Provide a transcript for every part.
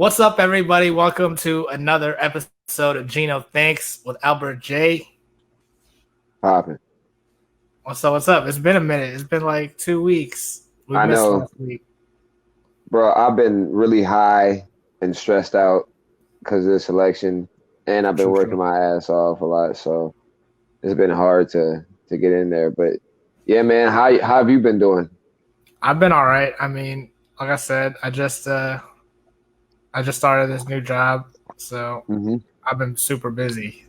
What's up, everybody? Welcome to another episode of Gino Thanks with Albert J. Popping. What's up? What's up? It's been a minute. It's been like 2 weeks. We I missed know, last week. bro. I've been really high and stressed out because of this election, and I've been True, working true. my ass off a lot. So it's been hard to get in there. But yeah, man, how have you been doing? I've been all right. I mean, like I said, I just started this new job, so Hmm. I've been super busy.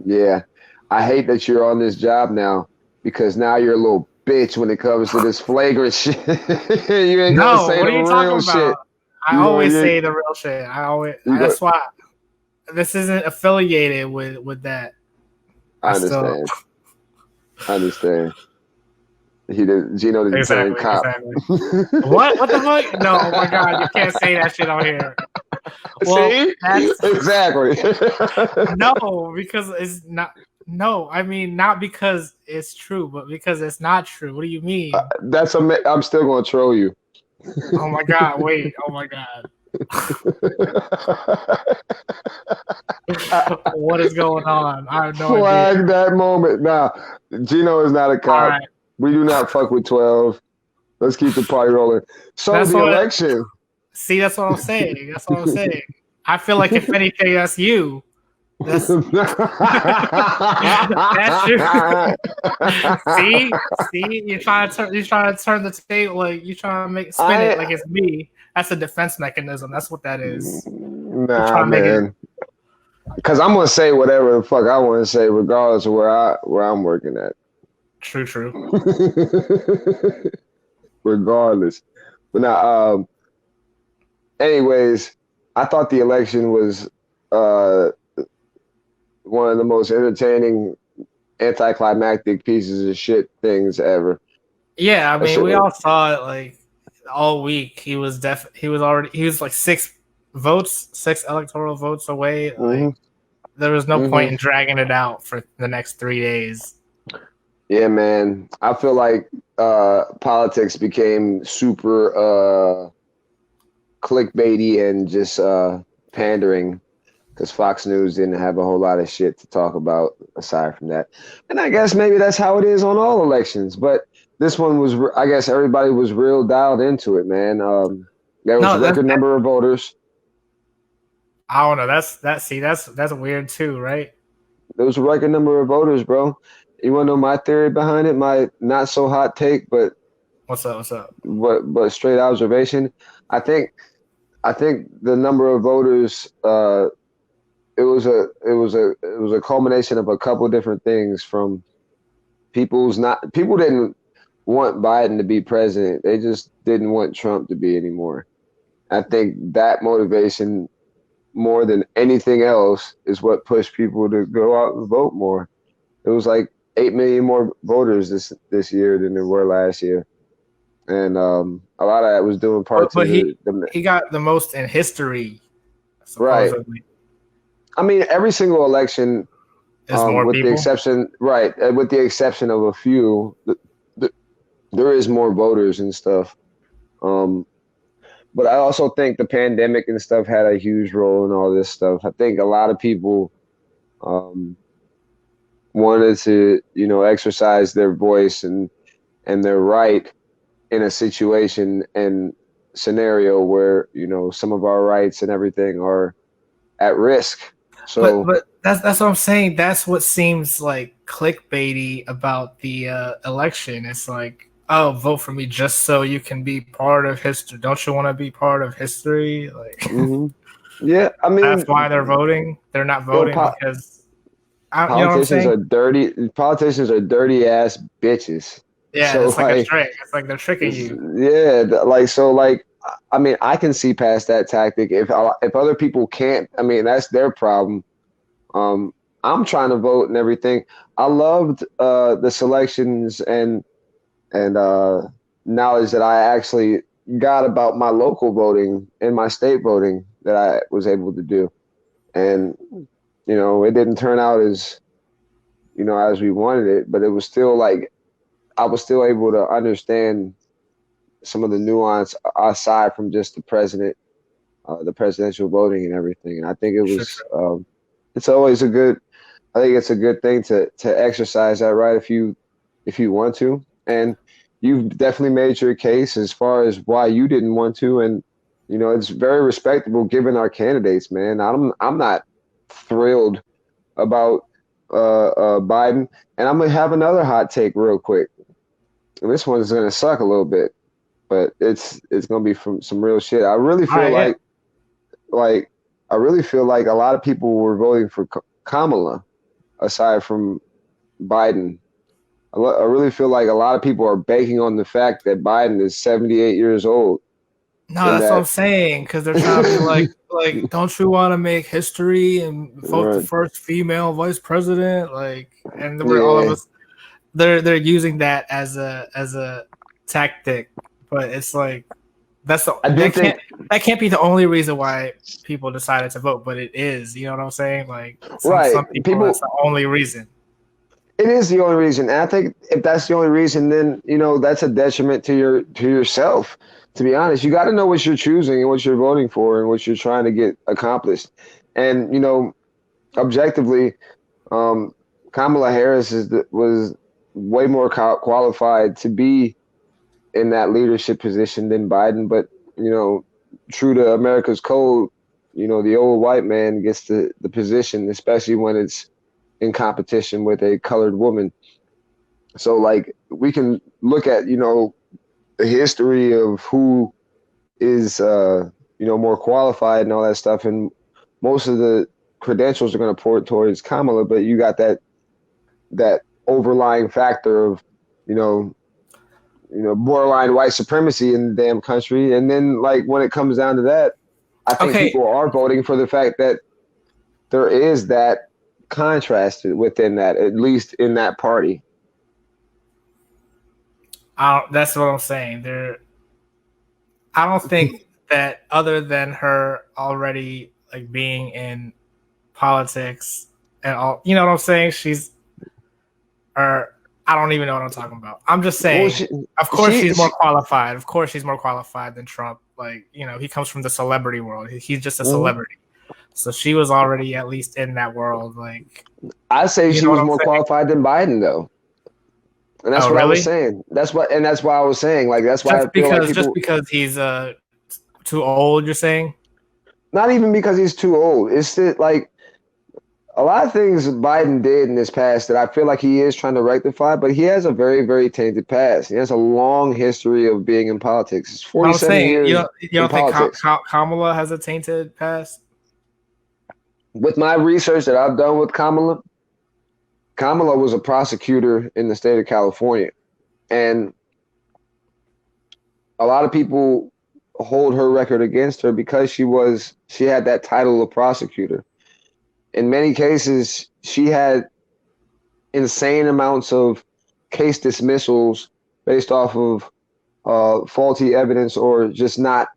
Yeah, I hate that you're on this job now because now you're a little bitch when it comes to this flagrant shit. You ain't gonna No, say what the are you talking real about? shit. I You gonna always you, say the real shit. you go. That's why this isn't affiliated with that. I I still understand. I understand. Gino didn't turn exactly, cop. exactly. What? What the fuck? No, oh my god, you can't say that shit on here. Well, See? that's Exactly. no, because it's not. No, I mean not because it's true, but because it's not true. What do you mean? I'm still gonna troll you. Oh my god! Wait! Oh my god! What is going on? I have no idea. Flag that moment. Nah, Gino is not a All cop. right, We do not fuck with 12. Let's keep the party rolling. So that's the what. election. See, that's what I'm saying. That's what I'm saying. I feel like if anything, that's you. That's that's you. See, you're trying to turn the table, like you're trying to make spin it I like it's me. That's a defense mechanism. That's what that is. You're nah trying to make it man. Cause I'm gonna say whatever the fuck I want to say, regardless of where I'm working at. true, true. Regardless. But now, anyways, I thought the election was uh, one of the most entertaining, anticlimactic pieces of shit things ever. Yeah, I That mean, shit we was, all saw it like all week. He was like 6 votes, 6 electoral votes away. hmm Like there was no hmm point in dragging it out for the next 3 days. Yeah, man. I feel like politics became super clickbaity and just pandering because Fox News didn't have a whole lot of shit to talk about aside from that. And I guess maybe that's how it is on all elections. But this one was, I guess everybody was real dialed into it, man. There was a No, record number of voters. I don't know. That's weird too, right? There was a record number of voters, bro. You want to know my theory behind it? My not so hot take, What's up? What's up? but straight observation. I think I think the number of voters it was a culmination of a couple of different things from people didn't want Biden to be president. They just didn't want Trump to be anymore. I think that motivation more than anything else is what pushed people to go out and vote more. It was like 8 million more voters this year than there were last year, and a lot of that was doing But part to but he the he got the most in history, right. supposedly. I mean, every single election, Is more with the people. exception, right, with the exception of a few, there is more voters and stuff. Um, but I also think the pandemic and stuff had a huge role in all this stuff. I think a lot of people um, wanted to, exercise their voice and their right in a situation and scenario where some of our rights and everything are at risk. But So but that's what I'm saying. That's what seems like clickbaity about the election. It's like, oh, vote for me just so you can be part of history. Don't you want to be part of history? Like hmm yeah, I that's mean, why they're voting. They're not yo, voting because you know what I'm politicians saying? are dirty. Politicians are dirty ass bitches. Yeah, So it's like a like, trick. It's like they're tricking you. yeah, I mean, I can see past that tactic. If other people can't, I mean, that's their problem. Um, I'm trying to vote and everything. I loved the selections and knowledge that I actually got about my local voting and my state voting that I was able to do. And it didn't turn out as we wanted it, but it was still like I was still able to understand some of the nuance aside from just the president the presidential voting and everything. And I think it Sure, was sure. it's always a good. I think it's a good thing to exercise that right if you want to. And you've definitely made your case as far as why you didn't want to. And you know, it's very respectable given our candidates, man. I'm not thrilled about Biden. And I'm gonna have another hot take real quick. And this one's gonna suck a little bit, but it's gonna be from some real shit. I really All feel right, yeah. like I really feel like a lot of people were voting for Kamala aside from Biden. I really feel like a lot of people are banking on the fact that Biden is 78 years old No, and that's what that I'm saying. Because they're trying to be like, don't you want to make history and vote the right, first female vice president? Like, and we're all of yeah, us. They're using that as a tactic, but it's like that's the I do think that can't be the only reason why people decided to vote, but it is. You know what I'm saying? Like right. some people, that's People, the only reason. it is the only reason. And I think if that's the only reason, then you know that's a detriment to yourself. To be honest, you got to know what you're choosing and what you're voting for and what you're trying to get accomplished. And you know, objectively, um, Kamala Harris was way more qualified to be in that leadership position than Biden. But you know, true to America's code, you know, the old white man gets the position, especially when it's in competition with a colored woman. So like we can look at the history of who is more qualified and all that stuff, and most of the credentials are going to point towards Kamala, but you got that overlying factor of you know borderline white supremacy in the damn country. And then like when it comes down to that, I think Okay, people are voting for the fact that there is that contrast within that, at least in that party. that's what I'm saying. I don't think that other than her already like being in politics and all, you know what I'm saying? Or I don't even know what I'm talking about. I'm just Well, saying, of course she, she's more she qualified. Of course she's more qualified than Trump. Like, you know, he comes from the celebrity world. He's just a mhm. celebrity. So she was already at least in that world. Like, I say you she know what was I'm more saying? qualified than Biden though. And that's Oh, what I was really? saying. That's why I was saying, like, that's why I feel like Just people, because he's too old, you're saying? not even because he's too old. It's that like a lot of things Biden did in this past that I feel like he is trying to rectify, but he has a very, very tainted past. He has a long history of being in politics. It's I'm 47 saying years you in don't think politics. Kamala has a tainted past? With my research that I've done with Kamala, Kamala was a prosecutor in the state of California. And a lot of people hold her record against her because she had that title of prosecutor. In many cases, she had insane amounts of case dismissals based off of faulty evidence or just not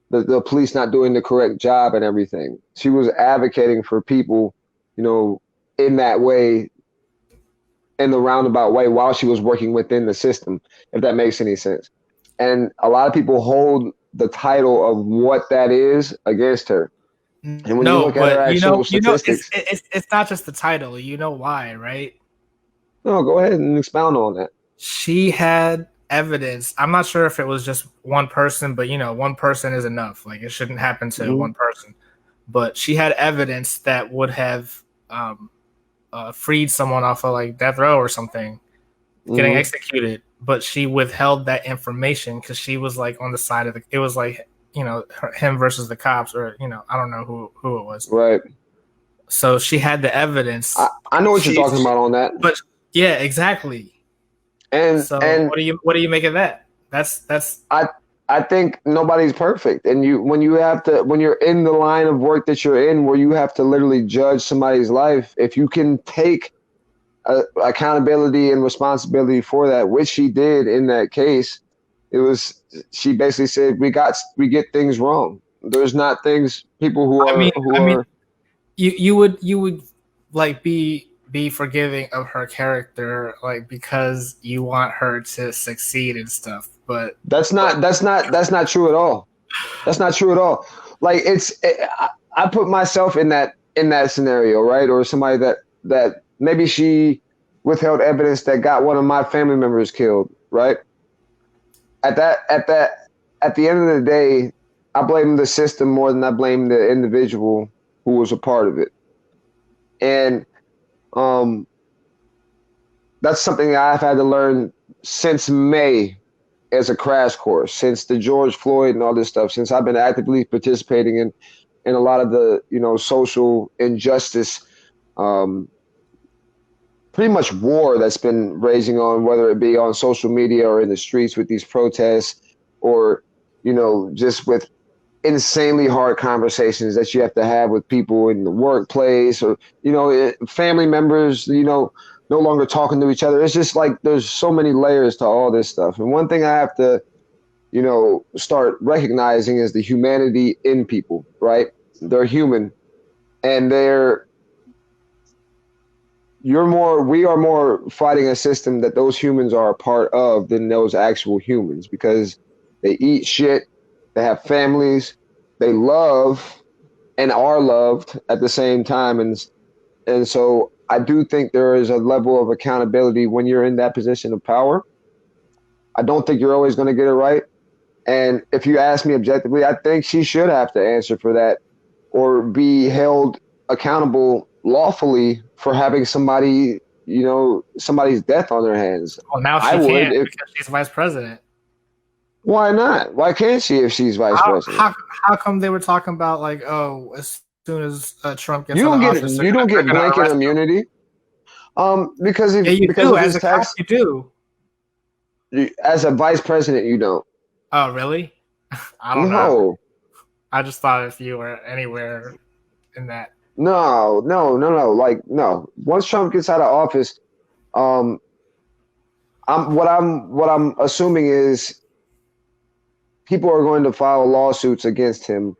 the police not doing the correct job and everything. She was advocating for people, you know, in that way, in the roundabout way, while she was working within the system, if that makes any sense. And a lot of people hold the title of what that is against her. And when you No, look at her but actual it's statistics, it's not just the title. You know why, right? no, go ahead and expound on that. She had evidence. I'm not sure if it was just one person, but you know, one person is enough. Like it shouldn't happen to Mm-hmm. one person. But she had evidence that would have freed someone off of like death row or something, getting Mm-hmm. executed. But she withheld that information because she was like on the side of the. It was like him versus the cops, or I don't know who it was. Right. So she had the evidence. I know what you're She, talking about on that. but yeah, exactly. So And what do you make of that? That's I I think nobody's perfect. And when you're in the line of work that you're in where you have to literally judge somebody's life, if you can take accountability and responsibility for that, which she did in that case, it was she basically said we get things wrong. There's not things people who I mean, are you would like be forgiving of her character, like because you want her to succeed and stuff. But that's not true at all. That's not true at all. like I put myself in that scenario, right? Or somebody that maybe she withheld evidence that got one of my family members killed, right? At that at that at the end of the day, I blame the system more than I blame the individual who was a part of it. And um that's something I've had to learn since May as a crash course, since the George Floyd and all this stuff, since I've been actively participating in a lot of the, you know, social injustice, um, pretty much war that's been raging on, whether it be on social media or in the streets with these protests, or, you know, just with insanely hard conversations that you have to have with people in the workplace, or, you know, family members, you know, no longer talking to each other. It's just like there's so many layers to all this stuff. And one thing I have to, you know, start recognizing is the humanity in people, right? They're human, and we are more fighting a system that those humans are a part of than those actual humans, because they eat shit, they have families, they love and are loved at the same time. And so I do think there is a level of accountability when you're in that position of power. I don't think you're always going to get it right. And if you ask me objectively, I think she should have to answer for that, or be held accountable lawfully for having somebody, you know, somebody's death on their hands. Well, now I she would can't if because she's vice president. Why not? Why can't she if she's vice How, president? how, how come they were talking about like, oh, as soon as Trump gets out of office, You don't they're get gonna blanket arrest him? immunity. Yeah, you Because do. of As his a cop, tax, you do. as a vice president you don't. Oh, really? I don't know. No. I just thought if you were anywhere in that. No. Like, no. Once Trump gets out of office, um what I'm assuming is people are going to file lawsuits against him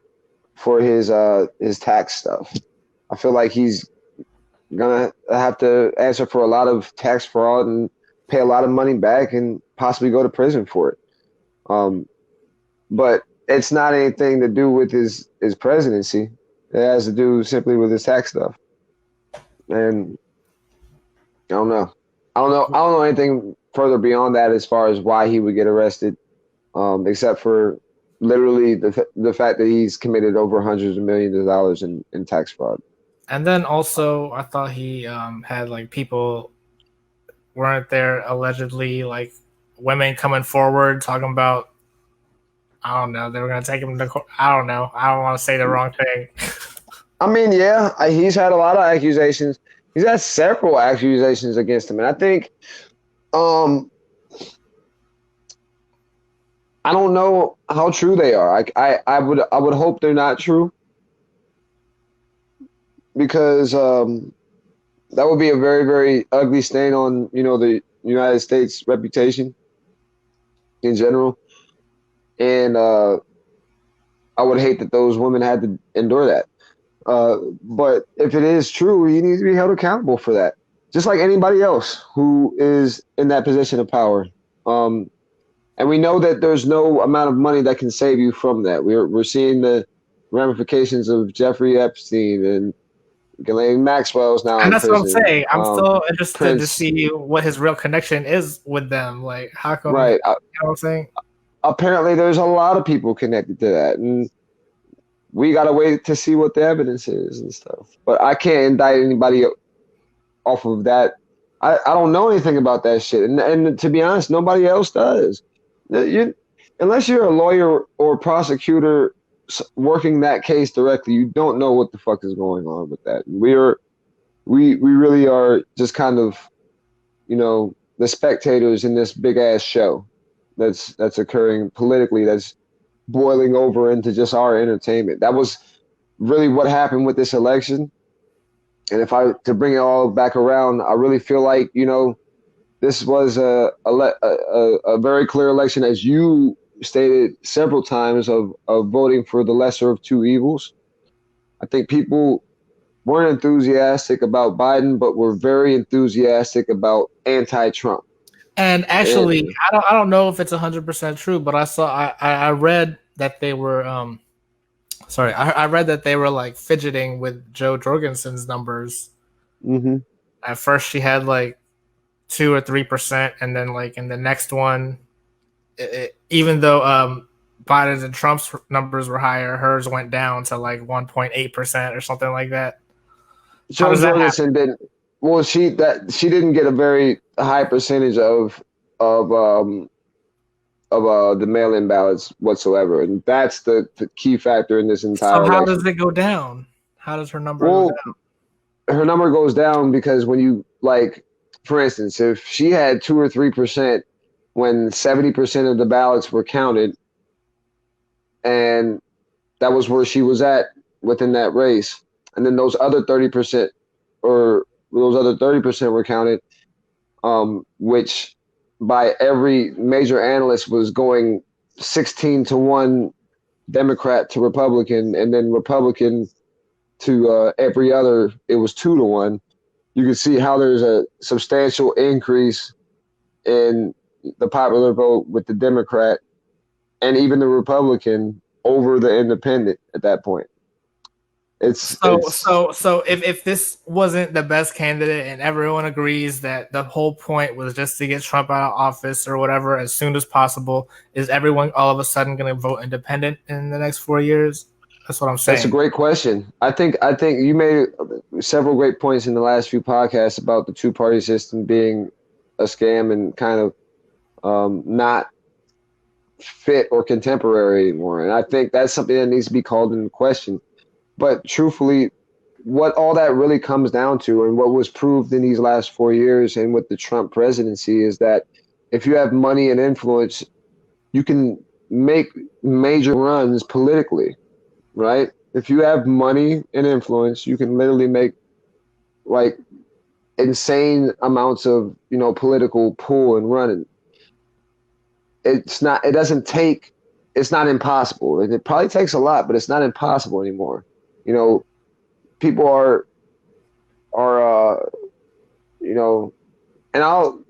for his tax stuff. I feel like he's gonna have to answer for a lot of tax fraud and pay a lot of money back and possibly go to prison for it. Um, but it's not anything to do with his presidency. It has to do simply with his tax stuff. And I don't know. I don't know anything further beyond that as far as why he would get arrested, except for literally the fact that he's committed over hundreds of millions of dollars in tax fraud. And then also, I thought he had like people weren't there allegedly like women coming forward talking about, I don't know, they were gonna take him to court. I don't know. I don't want to say the wrong thing. I mean, yeah, he's had a lot of accusations. He's had several accusations against him, and I think, um, I don't know how true they are. I would hope they're not true, because that would be a very, very ugly stain on, you know, the United States reputation in general, and I would hate that those women had to endure that. But if it is true, he needs to be held accountable for that, just like anybody else who is in that position of power. Um, and we know that there's no amount of money that can save you from that. We're seeing the ramifications of Jeffrey Epstein, and Ghislaine Maxwell is now And in that's what I'm prison. saying. I'm still interested to Prince, see what his real connection is with them. Like, how come? right? You know what I'm saying? Apparently, there's a lot of people connected to that, and we gotta wait to see what the evidence is and stuff. But I can't indict anybody off of that. I don't know anything about that shit, and to be honest, nobody else does. You, unless you're a lawyer or prosecutor working that case directly, you don't know what the fuck is going on with that. We really are just kind of, you know, the spectators in this big ass show that's occurring politically, that's boiling over into just our entertainment. That was really what happened with this election. And if I to bring it all back around, I really feel like, you know, this was a very clear election, as you stated several times, of voting for the lesser of two evils. I think people weren't enthusiastic about Biden, but were very enthusiastic about anti-Trump. And And actually, I don't know if it's 100% true, but I read that they were Sorry, I read that they were like fidgeting with Joe Jorgensen's numbers. Hmm. At first, she had like 2 or 3%, and then like in the next one, even though Biden's and Trump's numbers were higher, hers went down to like 1.8% or something like that. How Joe does that happen? Jorgensen didn't. Well, she didn't get a very high percentage of um the mail-in ballots whatsoever, and that's the key factor in this So entire how does election. it go down? How does her number go Well, down? her number goes down because when you like, for instance, if she had 2 or 3% when 70% of the ballots were counted, and that was where she was at within that race, and then those other 30% were counted, which by every major analyst was going 16-1 Democrat to Republican, and then Republican to every other, it was 2-1. You can see how there's a substantial increase in the popular vote with the Democrat and even the Republican over the independent at that point. So if this wasn't the best candidate and everyone agrees that the whole point was just to get Trump out of office or whatever as soon as possible, is everyone all of a sudden going to vote independent in the next 4 years? That's what I'm That's a saying. great question. I think you made several great points in the last few podcasts about the two-party system being a scam and kind of not fit or contemporary anymore. And I think that's something that needs to be called into question. But truthfully, what all that really comes down to, and what was proved in these last 4 years and with the Trump presidency, is that if you have money and influence, you can make major runs politically, right? If you have money and influence, you can literally make like insane amounts of, political pull and running. It doesn't take, it's not impossible. It probably takes a lot, but it's not impossible anymore. You know, people are you know, and I'll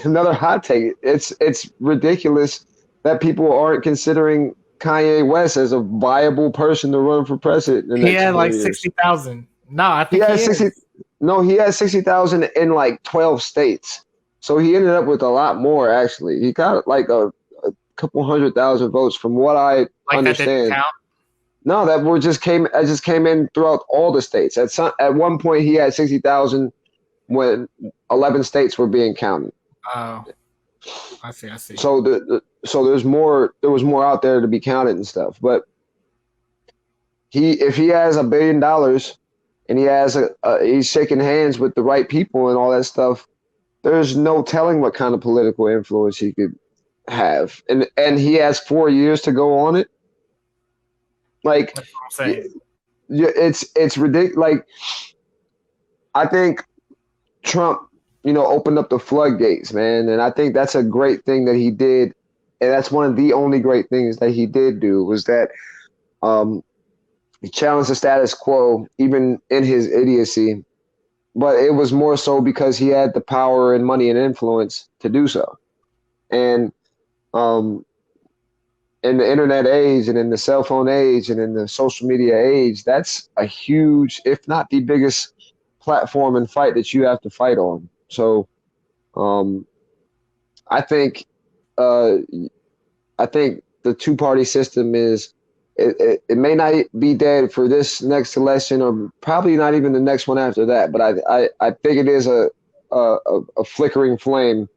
another hot take. It's ridiculous that people aren't considering Kanye West as a viable person to run for president in the He next had four like years. 60,000. No, I He think he has 60. is. No, he has 60,000 in like 12 states. So he ended up with a lot more. Actually, he got like a couple 100,000 votes, from what I Like that didn't understand. count. No, that were just came in throughout all the states. At one point, he had 60,000 when 11 states were being counted. Oh, I see. I see. So there was more out there to be counted and stuff. But if he has $1 billion and he's shaking hands with the right people and all that stuff, there's no telling what kind of political influence he could have. And he has 4 years to go on it. Like, That's what I'm saying. it's ridiculous. Like, I think Trump, opened up the floodgates, man, and I think that's a great thing that he did, and that's one of the only great things that he did do, was that um, he challenged the status quo, even in his idiocy. But it was more so because he had the power and money and influence to do so. And um, in the internet age and in the cell phone age and in the social media age, that's a huge, if not the biggest platform and fight that you have to fight on. So um, I think uh, I think the two-party system it may not be dead for this next election, or probably not even the next one after that. But I think it is a flickering flame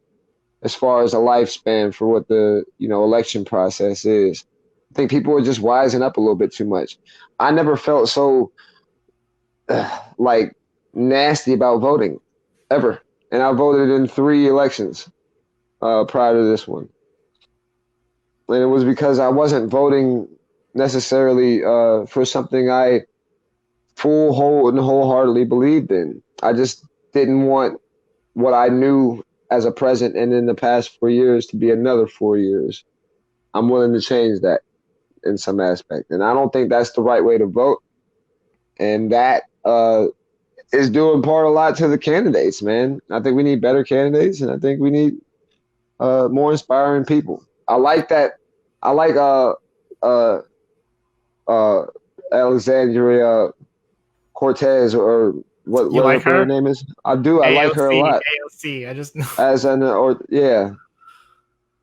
as far as a lifespan for what the election process is. I think people are just wising up a little bit too much. I never felt so like nasty about voting ever, and I voted in 3 elections prior to this one, and it was because I wasn't voting necessarily for something I whole and wholeheartedly believed in. I just didn't want what I knew as a president and in the past 4 years to be another 4 years. I'm willing to change that in some aspect, and I don't think that's the right way to vote. And that is doing part a lot to the candidates, man. I think we need better candidates, and I think we need more inspiring people. I like that. I like uh, Alexandria Cortez, or You like whatever her her? name is. I do. I like her a AOC, lot. AOC. I just know. As an or yeah,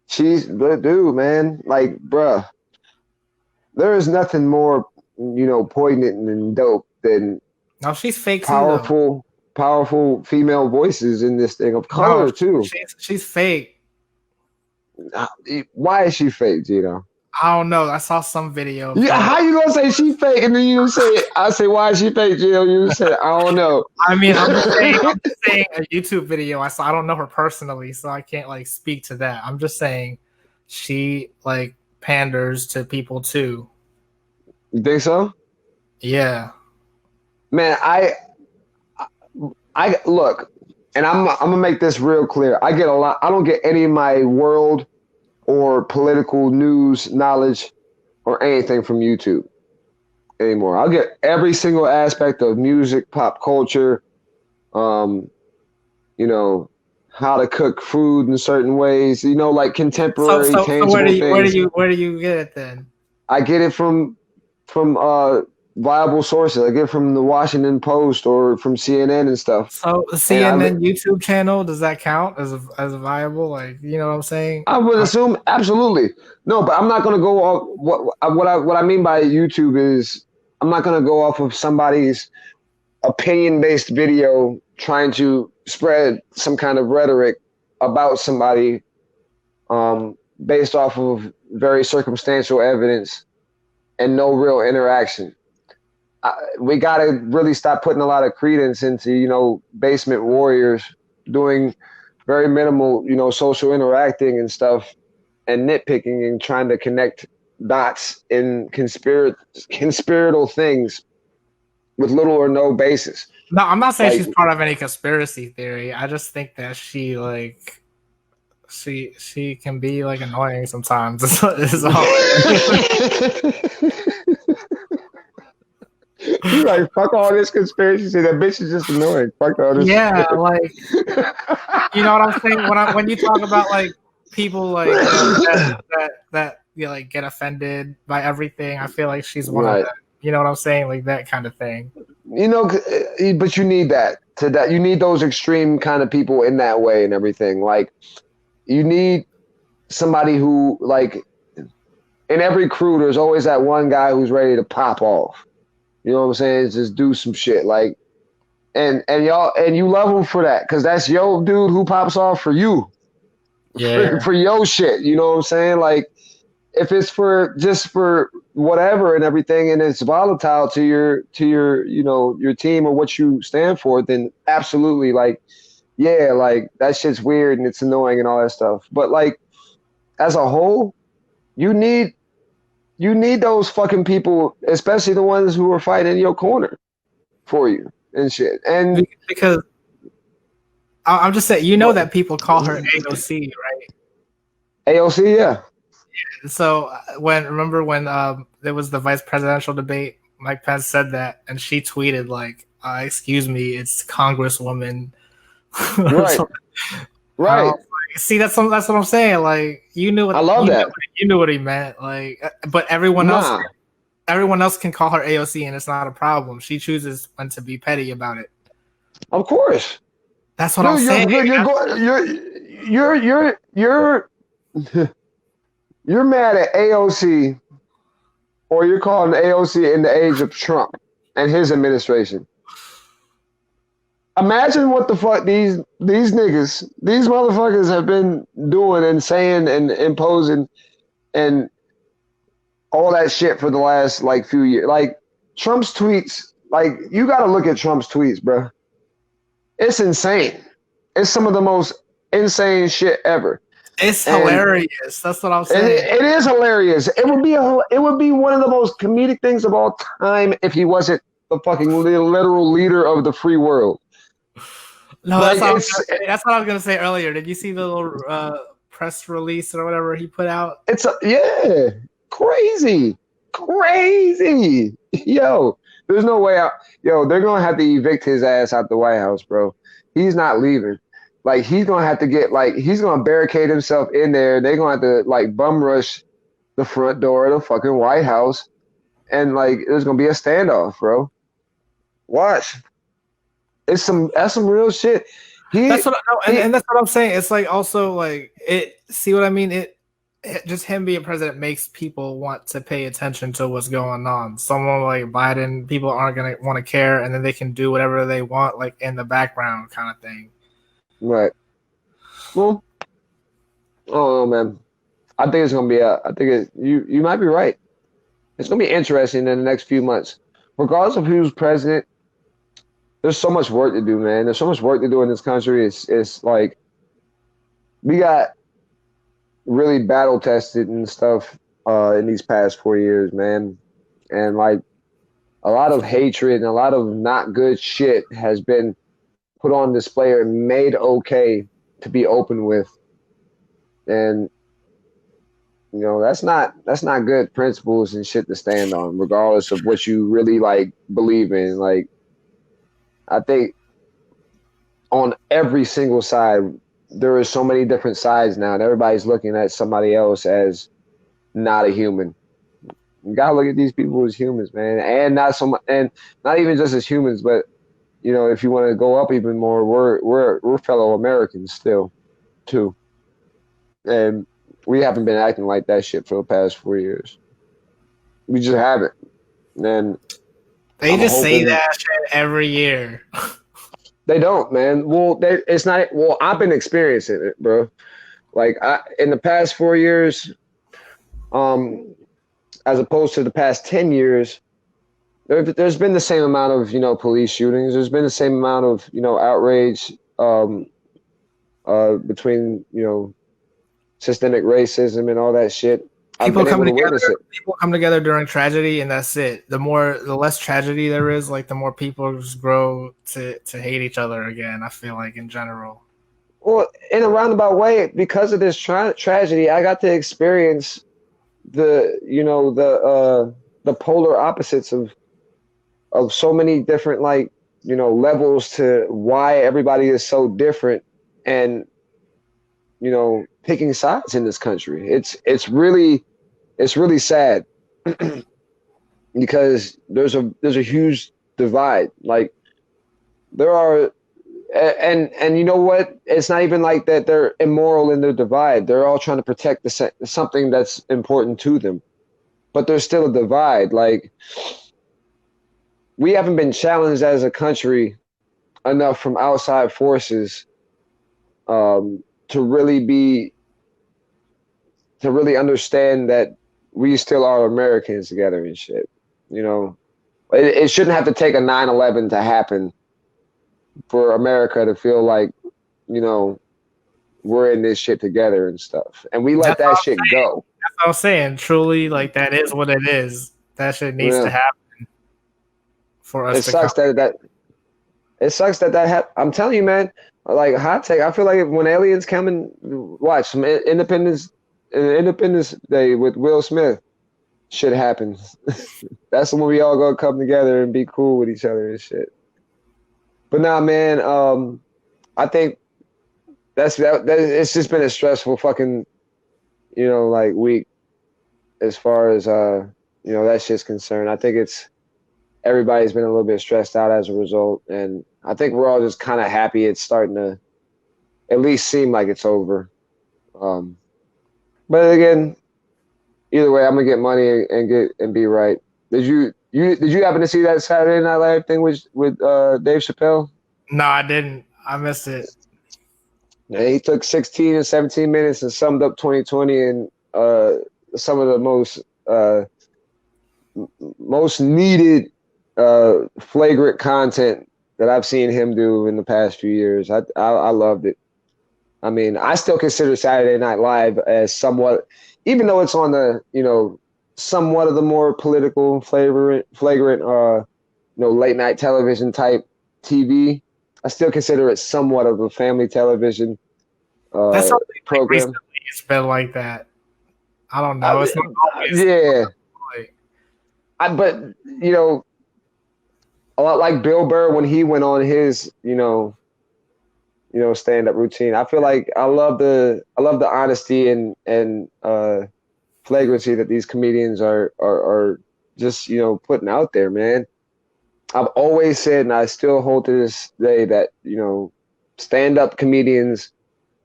she's the dude, man. Like, bruh, there is nothing more, poignant and dope than No, she's fake too, though. powerful, powerful female voices in this thing of No, color too. she's fake. Why is she fake, Gino? I don't know. I saw some video of Yeah, her. how you gonna say she fake and then you say I say why is she fake, Gino? You say I don't know. I mean, I'm just saying a YouTube video I saw. I don't know her personally, so I can't like speak to that. I'm just saying she like panders to people too. You think so? Yeah. Man, I look, and I'm gonna make this real clear. I get a lot. I don't get any of my world or political news knowledge or anything from YouTube anymore. I'll get every single aspect of music, pop culture, um, you know, how to cook food in certain ways, like So contemporary, so so tangible things. where do you get it then? I get it from viable sources. I get it from the Washington Post or from CNN and stuff. So the And CNN YouTube channel, does that count as a viable? Like, you know what I'm saying? I would assume absolutely no, but I'm not going to go off what I mean by YouTube is I'm not going to go off of somebody's opinion-based video trying to spread some kind of rhetoric about somebody based off of very circumstantial evidence and no real interaction. We got to really stop putting a lot of credence into basement warriors doing very minimal social interacting and stuff and nitpicking and trying to connect dots in conspiratorial things with little or no basis. No, I'm not saying Like, she's part of any conspiracy theory. I just think that she can be like annoying sometimes. Is all. you like fuck all this conspiracy. That bitch is just annoying. Fuck all this. Yeah, like you know what I'm saying when you talk about like people like that like get offended by everything. I feel like she's one of them. You know what I'm saying? Like that kind of thing. But you need that you need those extreme kind of people in that way and everything. Like you need somebody who like in every crew there's always that one guy who's ready to pop off. You know what I'm saying? Just do some shit like and you love him for that because that's your dude who pops off for you. Yeah. For your shit. You know what I'm saying? Like if it's just for whatever and everything and it's volatile to your your team or what you stand for, then absolutely like yeah, like that shit's weird and it's annoying and all that stuff. But like as a whole, you need those fucking people, especially the ones who are fighting in your corner for you and shit. And because I'm just saying, that people call her AOC, right? AOC, yeah. So remember when there was the vice presidential debate, Mike Pence said that, and she tweeted like, "Excuse me, it's Congresswoman." Right. Right. See, that's what I'm saying. Like, you knew what I love that. You knew what he meant. Like, but everyone else can call her AOC, and it's not a problem. She chooses when to be petty about it. Of course. That's what I'm saying. You're mad at AOC, or you're calling AOC in the age of Trump and his administration. Imagine what the fuck these niggas, these motherfuckers have been doing and saying and imposing and all that shit for the last like few years. Like Trump's tweets, like you got to look at Trump's tweets, bro. It's insane. It's some of the most insane shit ever. It's hilarious. That's what I'm saying. It is hilarious. It would be one of the most comedic things of all time if he wasn't the fucking literal leader of the free world. No, that's what I was gonna say earlier. Did you see the little press release or whatever he put out? It's crazy. Yo, there's no way out. Yo, they're gonna have to evict his ass out the White House, bro. He's not leaving. Like he's gonna have to he's gonna barricade himself in there. They're gonna have to like bum rush the front door of the fucking White House and like there's gonna be a standoff, bro. Watch. That's some real shit. He That's what no, he and that's what I'm saying. It's like also like it. See what I mean? Just him being president makes people want to pay attention to what's going on. Someone like Biden, people aren't gonna want to care, and then they can do whatever they want, like in the background, kind of thing. right. Well, oh man. I think it's gonna be a. I think you might be right. It's gonna be interesting in the next few months, regardless of who's president. There's so much work to do, man. There's so much work to do in this country. It's like we got really battle tested and stuff in these past 4 years, man. And like a lot of hatred and a lot of not good shit has been put on display or made okay to be open with. And that's not good principles and shit to stand on, regardless of what you really like believe in. Like I think on every single side, there are so many different sides now, and everybody's looking at somebody else as not a human. You gotta look at these people as humans, man, and not so much, and not even just as humans, but if you want to go up even more, we're fellow Americans still, too, and we haven't been acting like that shit for the past 4 years. We just haven't, and They I'm just say hoping that shit every year. they don't, man. Well, it's not. Well, I've been experiencing it, bro. Like in the past 4 years, um, as opposed to the past 10 years, there's been the same amount of police shootings. There's been the same amount of outrage between systemic racism and all that shit. I've People been come able to together. witness it. People come together during tragedy, and that's it. The less tragedy there is, like the more people just grow to hate each other again. I feel like in general. Well, in a roundabout way, because of this tragedy, I got to experience the polar opposites of so many different levels to why everybody is so different and picking sides in this country. It's really sad because there's a huge divide. Like there are and you know what? It's not even like that they're immoral in their divide. They're all trying to protect something that's important to them. But there's still a divide. Like we haven't been challenged as a country enough from outside forces to really understand that we still are Americans together and shit. It shouldn't have to take a 9/11 to happen for America to feel like you know we're in this shit together and stuff, and we let That's what that I'm shit saying. go. That's what I'm saying. Truly, like that is what it is. That shit needs to Yeah, happen for us it to come. sucks that I'm telling you, man. Like hot take, I feel like when aliens come and watch some Independence Day with Will Smith, shit happens. That's when we all gonna come together and be cool with each other and shit. But nah, man. I think that it's just been a stressful fucking like week as far as that shit's concerned. I think it's everybody's been a little bit stressed out as a result, and I think we're all just kind of happy it's starting to at least seem like it's over. Um, but again, either way, I'm gonna get money and be right. Did you happen to see that Saturday Night Live thing with Dave Chappelle? No, I didn't. I missed it. Yeah, he took 16 and 17 minutes and summed up 2020 and some of the most needed flagrant content that I've seen him do in the past few years. I loved it. I mean, I still consider Saturday Night Live as somewhat, even though it's on the somewhat of the more political flagrant late night television type TV. I still consider it somewhat of a family television That's something like program. recently it's been like that. I don't know. I, It's not always yeah, like but a lot like Bill Burr when he went on his stand up routine. I feel like I love the honesty and flagrancy that these comedians are just putting out there, man. I've always said, and I still hold to this day, that stand-up comedians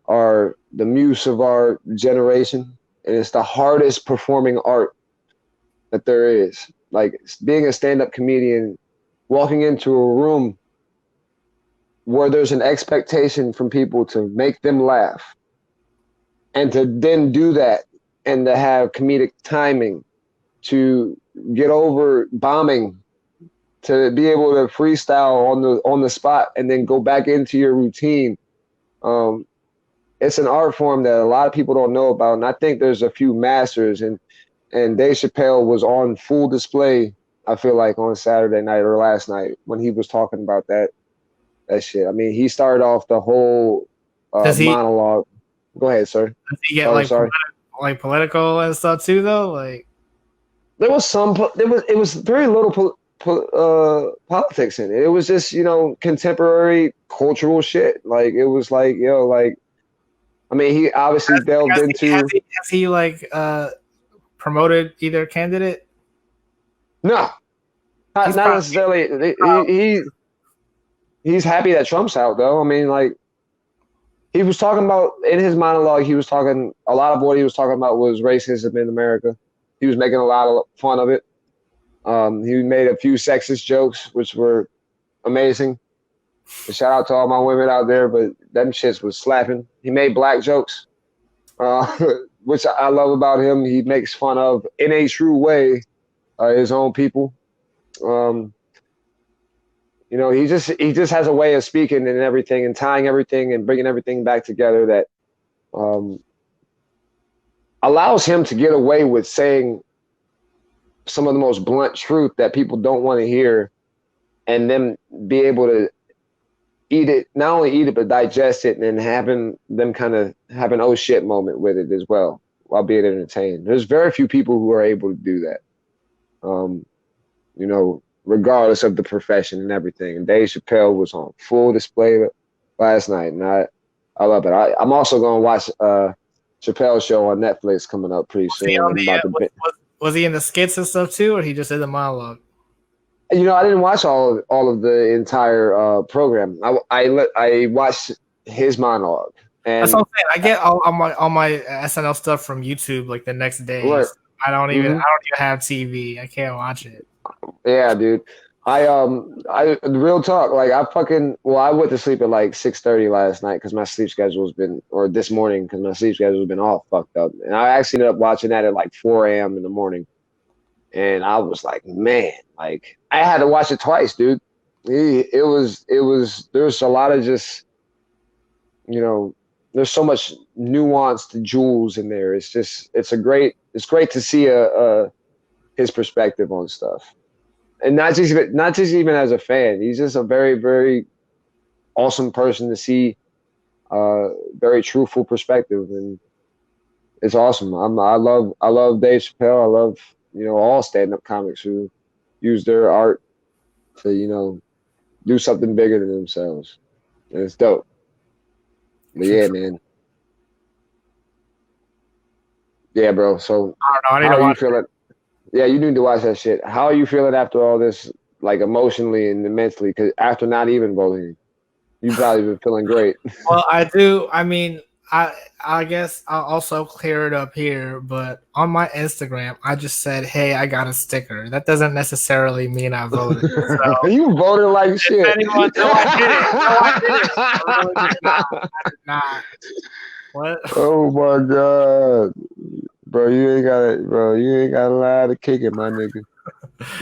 are the muse of our generation, and it's the hardest performing art that there is. Like being a stand-up comedian, walking into a room where there's an expectation from people to make them laugh, and to then do that, and to have comedic timing, to get over bombing, to be able to freestyle on the spot, and then go back into your routine. Um, it's an art form that a lot of people don't know about, and I think there's a few masters. And Dave Chappelle was on full display, I feel like, on Saturday night or last night when he was talking about that shit. I mean, he started off the whole Does he monologue. Go ahead, sir. does he get Oh, like sorry. political and stuff too though? Like There was some. It was very little politics in it. It was just contemporary cultural shit. Like it was like like. I mean, he obviously delved into. has he like promoted either candidate? No, not necessarily. He's happy that Trump's out, though. I mean, like, he was talking about in his monologue. He was talking a lot of what he was talking about was racism in America. He was making a lot of fun of it. He made a few sexist jokes, which were amazing. Shout out to all my women out there, but them shits was slapping. He made black jokes, which I love about him. He makes fun of, in a true way, his own people. He just has a way of speaking and everything, and tying everything and bringing everything back together that allows him to get away with saying some of the most blunt truth that people don't want to hear, and then be able to eat it, not only eat it, but digest it, and then having them kind of have an oh shit moment with it as well, while being entertained. There's very few people who are able to do that, regardless of the profession and everything. And Dave Chappelle was on full display last night, and I love it. I'm also going to watch Chappelle's show on Netflix coming up pretty soon. Was he in the skits and stuff too, or he just did the monologue? I didn't watch all of the entire program. I watched his monologue. And that's what I'm saying. I get all my SNL stuff from YouTube like the next day. Right. I don't even have TV. I can't watch it. Yeah, dude. I real talk, like I went to sleep at like 6:30 last night because my sleep schedule's been, or this morning because my sleep schedule's been all fucked up, and I actually ended up watching that at like 4 a.m. in the morning, and I was like, man, like I had to watch it twice, dude. It was there's a lot of just there's so much nuanced jewels in there. It's great to see his perspective on stuff. And not just even as a fan. He's just a very, very awesome person to see. Very truthful perspective, and it's awesome. I love Dave Chappelle. I love all stand-up comics who use their art to do something bigger than themselves, and it's dope. But yeah, man. Yeah, bro. So I don't know. I need to watch feeling? Yeah, you need to watch that shit. How are you feeling after all this, like emotionally and mentally? Because after not even voting, you've probably been feeling great. Well, I do. I mean, I guess I'll also clear it up here, but on my Instagram, I just said, "Hey, I got a sticker." That doesn't necessarily mean I voted. So, you voted like shit. Anyone, no, I didn't. I really did not. I did not. What? Oh my god, bro! You ain't got to lie to kick it, my nigga.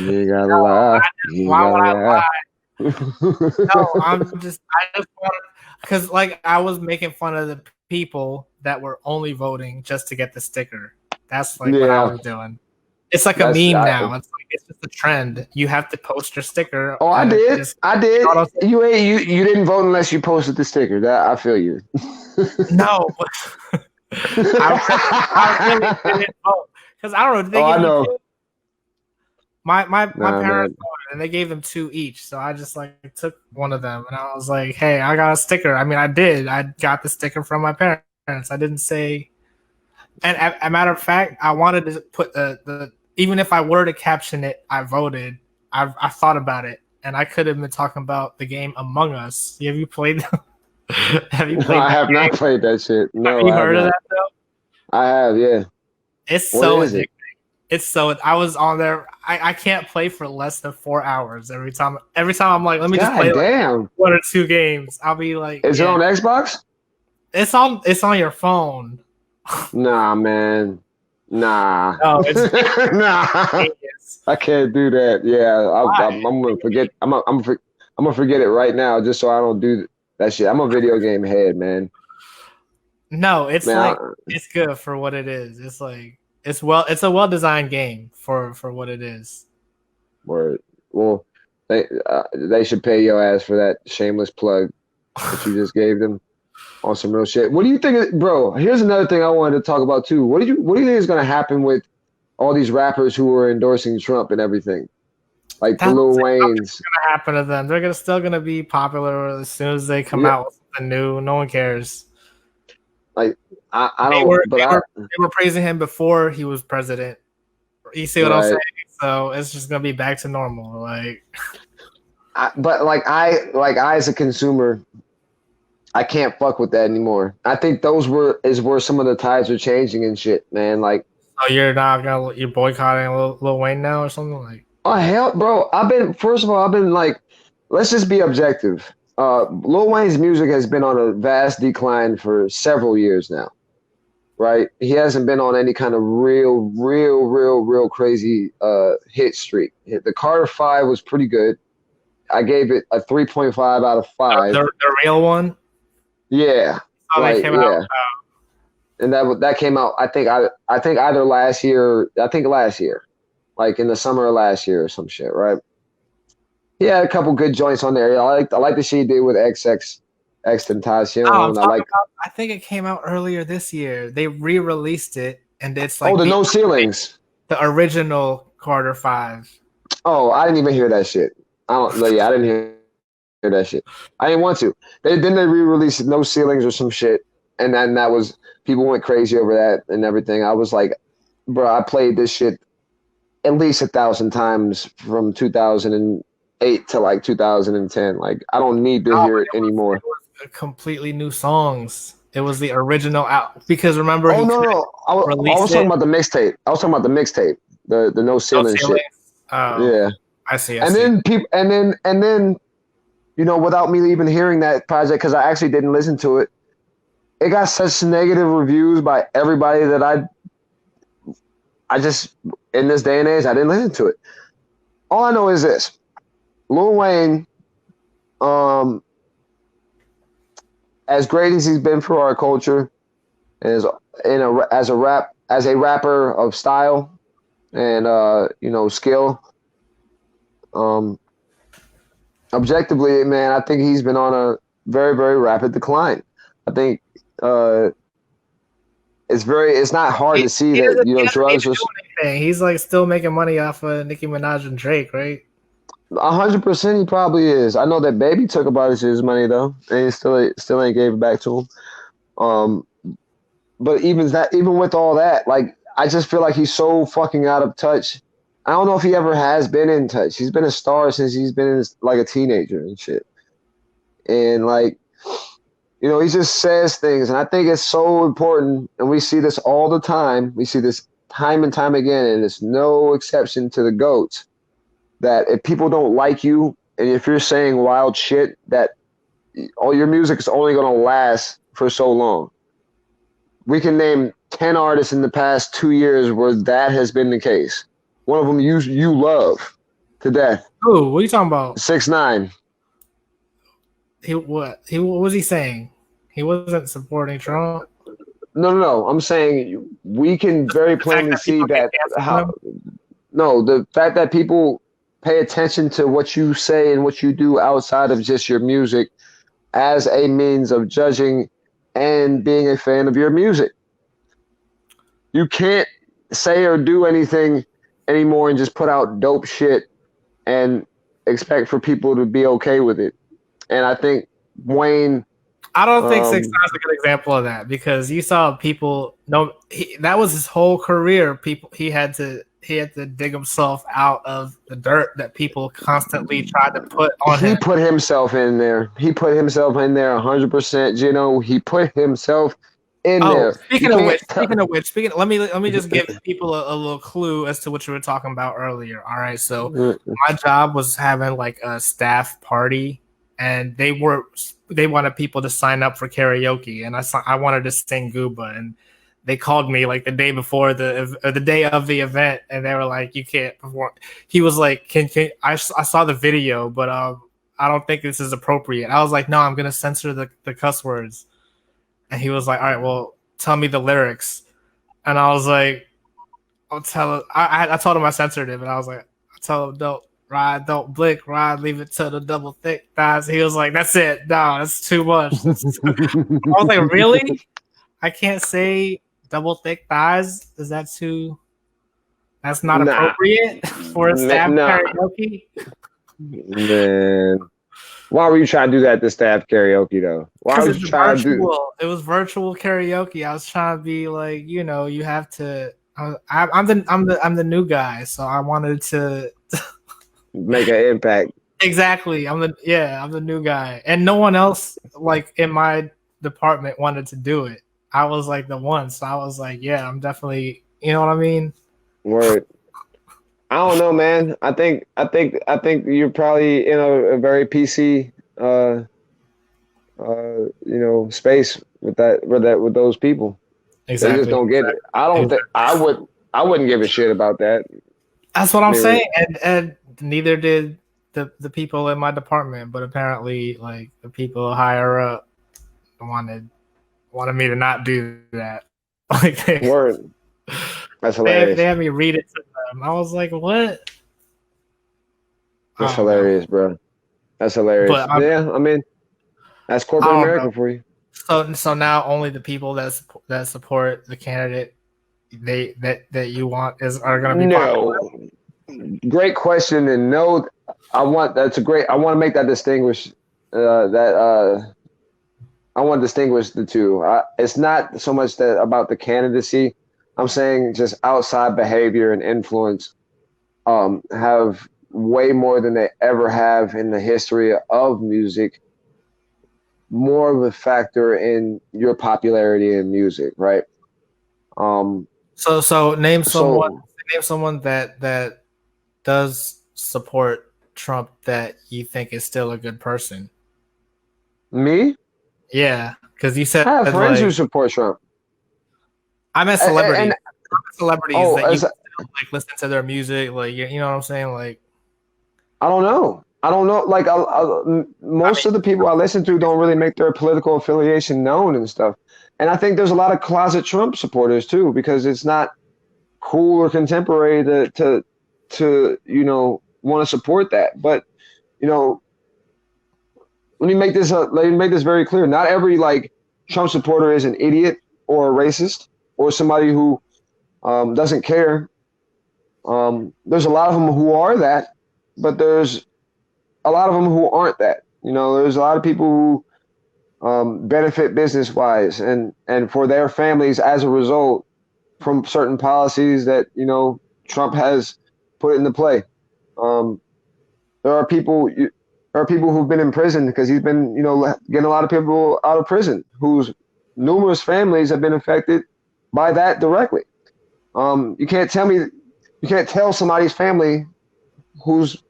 You ain't got to lie. Why would I lie? No, I just wanted, because like I was making fun of the people that were only voting just to get the sticker. That's like what I was doing. It's like a meme now. It's just a trend. You have to post your sticker. Oh, I did. You didn't vote unless you posted the sticker. That I feel you. No, I really didn't vote because I don't know. I know. My parents voted and they gave them 2 each, so I just like took one of them and I was like, "Hey, I got a sticker." I mean, I did. I got the sticker from my parents. I didn't say. And a matter of fact, I wanted to put even if I were to caption it, I voted. I thought about it, and I could have been talking about the game Among Us. Have you played? Have you No, played I that have not game? played that shit. Have No, you I have heard of not. that though? I have, yeah. It's What so is addicting. it? It's so. I was on there. I can't play for less than 4 hours every time. Every time I'm like, let me just play God like damn. 1 or 2 games. I'll be like, Is it yeah. on Xbox? It's on. It's on your phone. Nah, man. Nah. No, it's Nah. genius. I can't do that. Yeah, Why? I'm gonna forget. I'm gonna forget it right now, just so I don't do that shit. I'm a video game head, man. No, it's Man, like it's good for what it is. It's like it's a well designed game for what it is. word. Well, they should pay your ass for that shameless plug that you just gave them on some real shit. What do you think, bro? Here's another thing I wanted to talk about too. What do you think is gonna happen with all these rappers who are endorsing Trump and everything, like the That's Lil nothing's Waynes? gonna happen to them. They're still gonna be popular as soon as they come Yeah, out with something new. No one cares. like I They don't, were but they were they were praising him before he was president. You see what I'm right. saying? So it's just gonna be back to normal. Like But like I as a consumer, I can't fuck with that anymore. I think those where some of the tides are changing and shit, man. Like, so you're boycotting Lil Wayne now or something like. oh hell, bro. First of all, I've been like, let's just be objective. Lil Wayne's music has been on a vast decline for several years now, right? He hasn't been on any kind of real crazy hit streak. The Carter Five was pretty good. I gave it a 3.5 out of The, 5. the real one. Yeah, Oh, they like came out. yeah. And that came out. I think either last year. I think last year, like in the summer of last year or some shit, right? He had a couple good joints on there. I like the shit he did with XX Oh, I'm Tentacion. I talking like about. I think it came out earlier this year. They re-released it, and it's oh like the No Ceilings. the original Carter Five. Oh, I didn't even hear that shit. I don't. No, yeah, I didn't hear that shit. I didn't want to. They re-released No Ceilings or some shit, and then that was people went crazy over that and everything. I was like, bro, I played this shit at least 1,000 times from 2008 to like 2010. Like, I don't need to No, hear but it anymore. it was completely new songs. It was the original out because remember Oh he no, couldn't no, I release was talking it. about the mixtape. I was talking about the mixtape, the No No Ceiling shit. ceilings. Oh, Yeah, I see. I and see. then people, and then without me even hearing that project because I actually didn't listen to it, it got such negative reviews by everybody that I just in this day and age I didn't listen to it. All I know is this: Lil Wayne, um, as great as he's been for our culture, as as a rapper of style and skill, um, objectively, man, I think he's been on a very rapid decline. I think uh, it's not hard to see He that doesn't. He doesn't need drugs to are do anything. He's like still making money off of Nicki Minaj and Drake, right? 100%. He probably is. I know that Baby took a bunch of his money though, and he still ain't gave it back to him. Um, but even with all that, like I just feel like he's so fucking out of touch. I don't know if he ever has been in touch. He's been a star since he's been like a teenager and shit. And like, he just says things, and I think it's so important. And we see this all the time. We see this time and time again, and it's no exception to the goats. That if people don't like you, and if you're saying wild shit, that all your music is only going to last for so long. We can name 10 artists in the past 2 years where that has been the case. One of them you love to death. Oh, what are you talking about? 6ix9ine. What was he saying? He wasn't supporting Trump. No. I'm saying we can very plainly see that the fact that people pay attention to what you say and what you do outside of just your music as a means of judging and being a fan of your music. You can't say or do anything anymore and just put out dope shit and expect for people to be okay with it. And I think Wayne I don't think Six Um, Nine's a good example of that because you saw people. No, that was his whole career. People, he had to dig himself out of the dirt that people constantly tried to put on he him. put himself in there. He put himself in there 100%. You know, he put himself in Oh, there. You can't tell. speaking. Let me just give people a little clue as to what you were talking about earlier. All right, so my job was having like a staff party, and they wanted people to sign up for karaoke, and I wanted to sing Gooba, and they called me like the day before the day of the event, and they were like, "You can't perform." He was like, "Can I saw the video, but I don't think this is appropriate." I was like, "No, I'm gonna censor the cuss words." And he was like, "All right, well, tell me the lyrics." And I was like, "I'll tell him." I told him I censored him, and I was like, "I tell him don't ride, don't blink, ride, leave it to the double thick thighs." He was like, "That's it. No, that's too much." I was like, "Really? I can't say double thick thighs? Is that too? That's not Nah, appropriate for a staff nah, karaoke?" man. Why were you trying to do that to staff karaoke though? Why Because was it's you trying to do virtual. It was virtual karaoke. I was trying to be like, you have to. I'm the new guy, so I wanted to make an impact? exactly. I'm the new guy, and no one else like in my department wanted to do it. I was like the one, so I was like, yeah, I'm definitely. You know what I mean? Word. I don't know, man. I think you're probably in a very PC space with those people. They just Exactly. don't get it. I don't think Exactly. I wouldn't give a shit about that. That's what I I'm mean, saying, and neither did the people in my department, but apparently, like the people higher up wanted me to not do that. Like word. That's they hilarious. had me read it to them. I was like, what? That's I don't know, hilarious, bro. That's hilarious. but Yeah, I mean, that's I corporate don't know. America for you. So now only the people that support the candidate that you want is are going to be popular. No, great question, and no, that's a great. I want to make that distinguish. That I want to distinguish the two. It's not so much that about the candidacy. I'm saying just outside behavior and influence have way more than they ever have in the history of music, more of a factor in your popularity in music, right? Um, So so name someone that does support Trump that you think is still a good person. me, Yeah, because you said I have friends who like support Trump, I meant and celebrities, celebrities oh, that you as still like listen to their music, like you know what I'm saying? Like, I don't know. I don't know. Like I most mean, of the people I listen to don't really make their political affiliation known and stuff. And I think there's a lot of closet Trump supporters too, because it's not cool or contemporary to want to support that. But you know, let me make this very clear. Not every like Trump supporter is an idiot or a racist or somebody who doesn't care. There's a lot of them who are that, but there's a lot of them who aren't that. You know, there's a lot of people who benefit business wise and for their families as a result from certain policies that Trump has put into play. Um, there are people there are people who've been in prison because he's been getting a lot of people out of prison whose numerous families have been affected by that directly. You can't tell somebody's family who's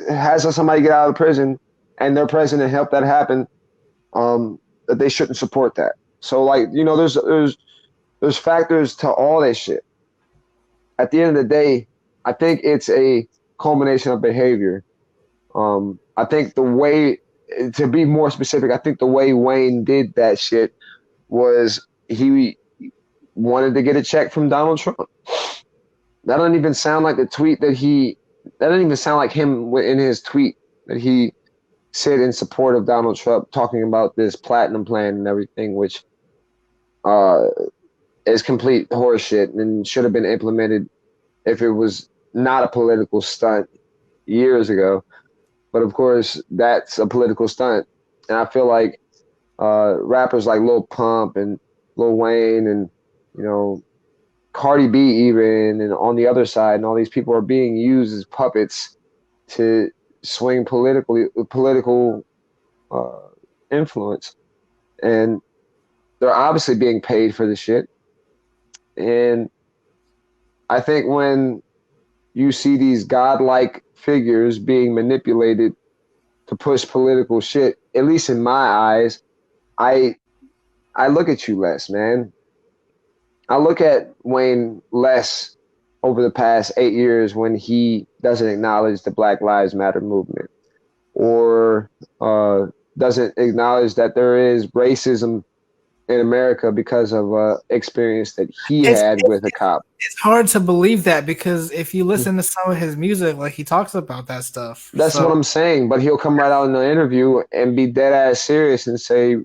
has somebody get out of prison and their president helped that happen, that they shouldn't support that. So like there's factors to all that shit. At the end of the day, I think it's a culmination of behavior. I think the way, to be more specific, I think the way Wayne did that shit was he wanted to get a check from Donald Trump. That doesn't even sound like the tweet that he. That doesn't even sound like him in his tweet that he said in support of Donald Trump, talking about this platinum plan and everything, which uh, is complete horseshit and should have been implemented if it was not a political stunt years ago. But of course, that's a political stunt, and I feel like rappers like Lil Pump and Lil Wayne and you know Cardi B even, and on the other side, and all these people are being used as puppets to swing political uh, influence, and they're obviously being paid for the shit. And I think when you see these godlike figures being manipulated to push political shit, at least in my eyes, I I look at you less, man. I look at Wayne less over the past 8 years when he doesn't acknowledge the Black Lives Matter movement or doesn't acknowledge that there is racism in America because of experience that he It's, had it's with a cop. it's hard to believe that because if you listen to some of his music, like he talks about that stuff. That's what So I'm saying. But he'll come right out in the interview and be dead ass serious and say,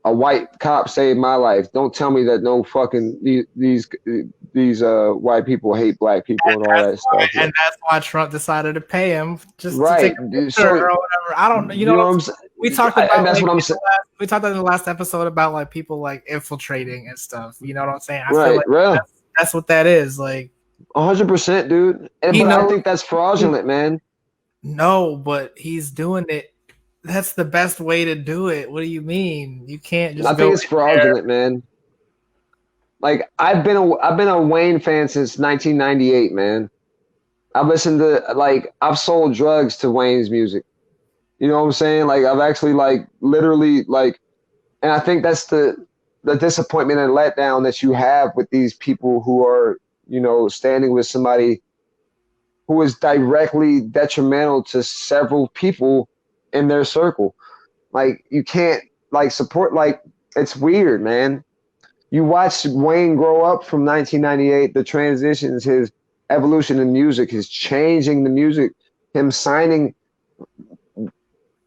"A white cop saved my life. Don't tell me that no fucking these white people hate black people and all that stuff." that's why Trump decided to pay him just to take Right. a picture So or whatever. I don't know. You you know know what what I'm I'm saying? saying? We talked And about that's like what I'm saying. we talked in the last episode about like people like infiltrating and stuff. You know what I'm saying? I feel Right. like Right. that's what that is. Like 100%, dude. he But I knows. think that's fraudulent, man. No, but he's doing it. That's the best way to do it. What do you mean? You can't I just go think it's in there. fraudulent, man. Like I've been a Wayne fan since 1998, man. I've listened to like I've sold drugs to Wayne's music. You know what I'm saying? Like I've actually like literally like, and I think that's the disappointment and letdown that you have with these people who are, standing with somebody who is directly detrimental to several people in their circle. Like you can't like support like it's weird, man. You watch Wayne grow up from 1998, the transitions, his evolution in music, his changing the music, him signing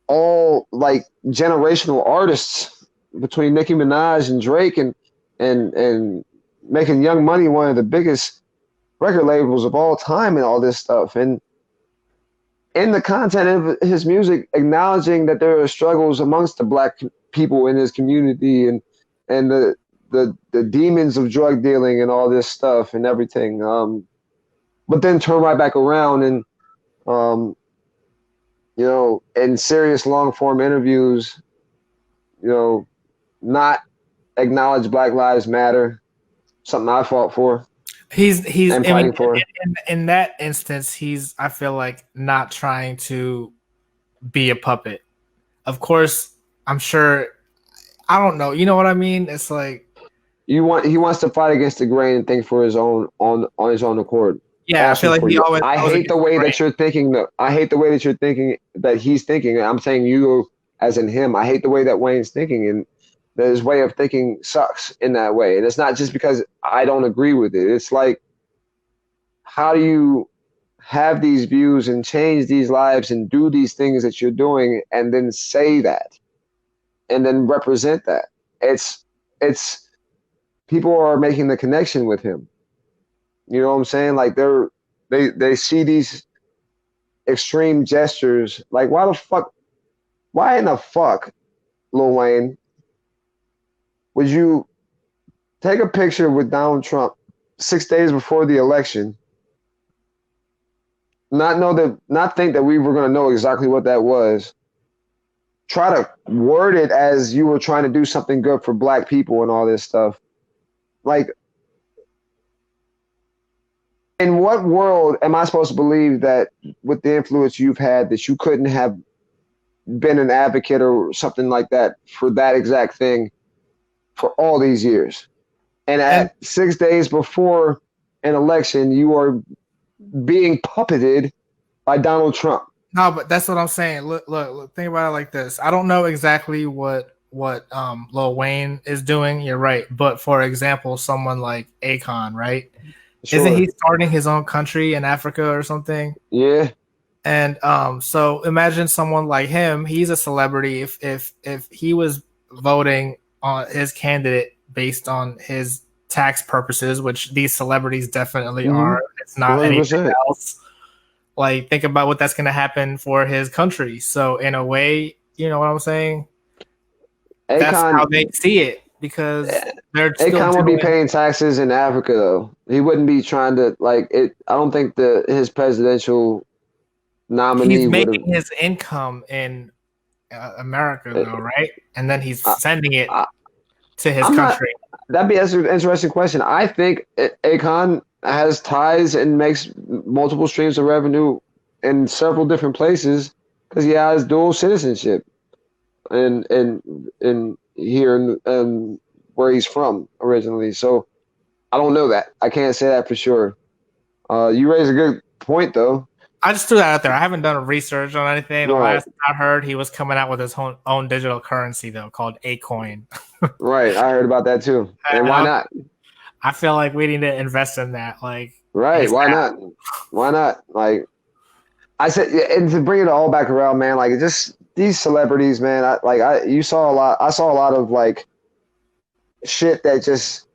all like generational artists between Nicki Minaj and Drake and making Young Money one of the biggest record labels of all time and all this stuff. And in the content of his music, acknowledging that there are struggles amongst the black people in his community and the demons of drug dealing and all this stuff and everything. But then turn right back around and um, in serious long form interviews, you know, not acknowledge Black Lives Matter, something I fought for He's and I mean fighting for. in that instance he's I feel like not trying to be a puppet. Of course, I'm sure I don't know. You know what I mean? It's like He wants to fight against the grain and think for his own on his own accord. yeah, I feel Awesome like for he you. always I goes hate the against the way grain. that you're thinking. I hate the way that you're thinking that he's thinking. I'm saying you as in him. I hate the way that Wayne's thinking, and that his way of thinking sucks in that way. And it's not just because I don't agree with it. It's like, how do you have these views and change these lives and do these things that you're doing, and then say that, and then represent that? It's people are making the connection with him. You know what I'm saying? Like they see these extreme gestures. Like why in the fuck, Lil Wayne, would you take a picture with Donald Trump 6 days before the election, not think that we were gonna know exactly what that was, try to word it as you were trying to do something good for black people and all this stuff. Like, in what world am I supposed to believe that with the influence you've had that you couldn't have been an advocate or something like that for that exact thing for all these years? And And at 6 days before an election, you are being puppeted by Donald Trump. no, but that's what I'm saying. Look, think about it like this. I don't know exactly what Lil Wayne is doing. You're right, but for example, someone like Akon, right? Isn't Sure. he starting his own country in Africa or something? Yeah. And so imagine someone like him. He's a celebrity. If he was voting on his candidate based on his tax purposes, which these celebrities definitely Mm-hmm. are, it's not anything 100%. else. Like think about what that's going to happen for his country. So in a way, you know what I'm saying? that's how Akon, they see it because they're still Akon would be doing. paying taxes in Africa though. He wouldn't be trying to like it. I don't think his presidential He's nominee would have. making his income in America though, right? And then he's I, sending it I, to his I'm not. country. That'd be an interesting question. I think Akon has ties and makes multiple streams of revenue in several different places because he has dual citizenship and here in where he's from originally. So I don't know that. I can't say that for sure. You raise a good point though. I just threw that out there. I haven't done research on anything. The Right, last I heard, he was coming out with his own digital currency though, called Acoin. right. I heard about that too. And And why not? I feel like we need to invest in that. Like, Right. Why ASAP. not? Why not? Like I said, yeah, and to bring it all back around, man, like just these celebrities, man. You saw a lot. I saw a lot of like shit that just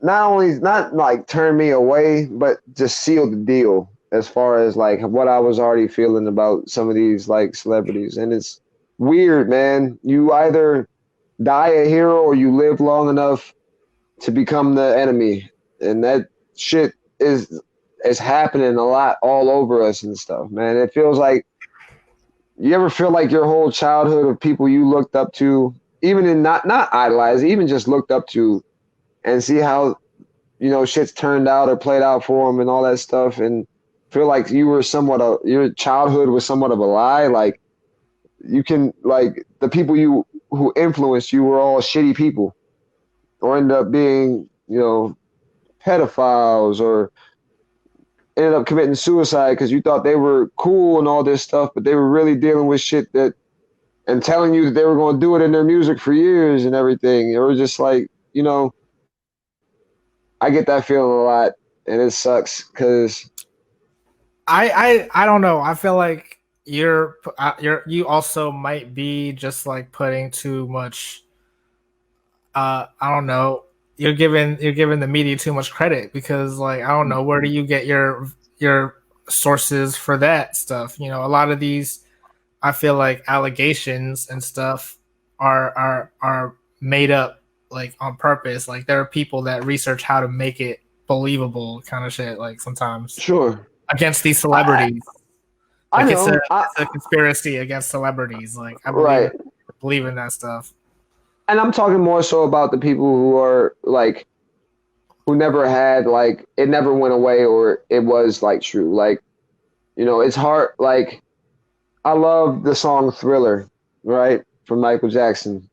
not like turned me away, but just sealed the deal as far as like what I was already feeling about some of these like celebrities, and it's weird, man. You either die a hero or you live long enough to become the enemy, and that shit is happening a lot all over us and stuff, man. It feels like you ever feel like your whole childhood of people you looked up to, even in not idolized, even just looked up to, and see how shit's turned out or played out for them and all that stuff, and feel like you were somewhat of your childhood was somewhat of a lie. Like you can like the people who influenced you were all shitty people, or end up being pedophiles or ended up committing suicide because you thought they were cool and all this stuff, but they were really dealing with shit that and telling you that they were going to do it in their music for years and everything. It was just like, I get that feeling a lot, and it sucks because I don't know. I feel like you also might be just like putting too much. I don't know. You're giving the media too much credit because like I don't know, where do you get your sources for that stuff? A lot of these, I feel like, allegations and stuff are made up like on purpose. Like there are people that research how to make it believable, kind of shit. Like sometimes sure, against these I celebrities, I like know, it's a conspiracy against celebrities. Like I right, believe in that stuff. and I'm talking more so about the people who are like who never had like it never went away or it was like true. Like it's hard. Like I love the song Thriller, right, from Michael Jackson.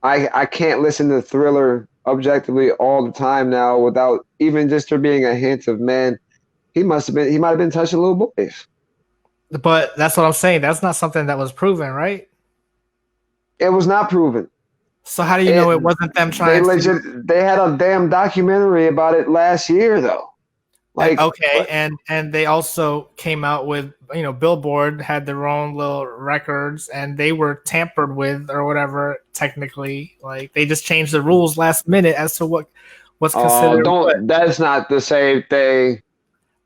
I can't listen to Thriller objectively all the time now without even just there being a hint of, man, he might have been touching little boys. But that's what I'm saying. That's not something that was proven, right? It was not proven. So how do you It know it wasn't them they trying to? legit they had a damn documentary about it last year though. Like Okay, and they also came out with, Billboard had their own little records, and they were tampered with or whatever. Technically, like they just changed the rules last minute as to what's considered what. don't that's not the same thing.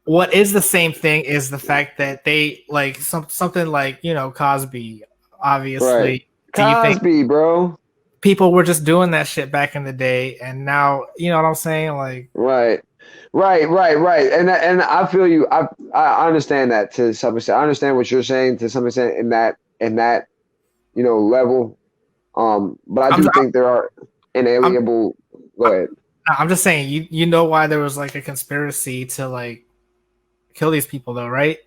What is the same thing is the fact that they like something like Cosby. Right. Obviously, do you think Cosby, bro. people were just doing that shit back in the day, and now you know what I'm saying? Like, Right. Right. And I feel you. I understand that to some extent. I understand what you're saying to some extent in that level. But I I'm do think there are I'm inalienable. Go ahead. I'm just saying, you know why there was like a conspiracy to like kill these people though, right?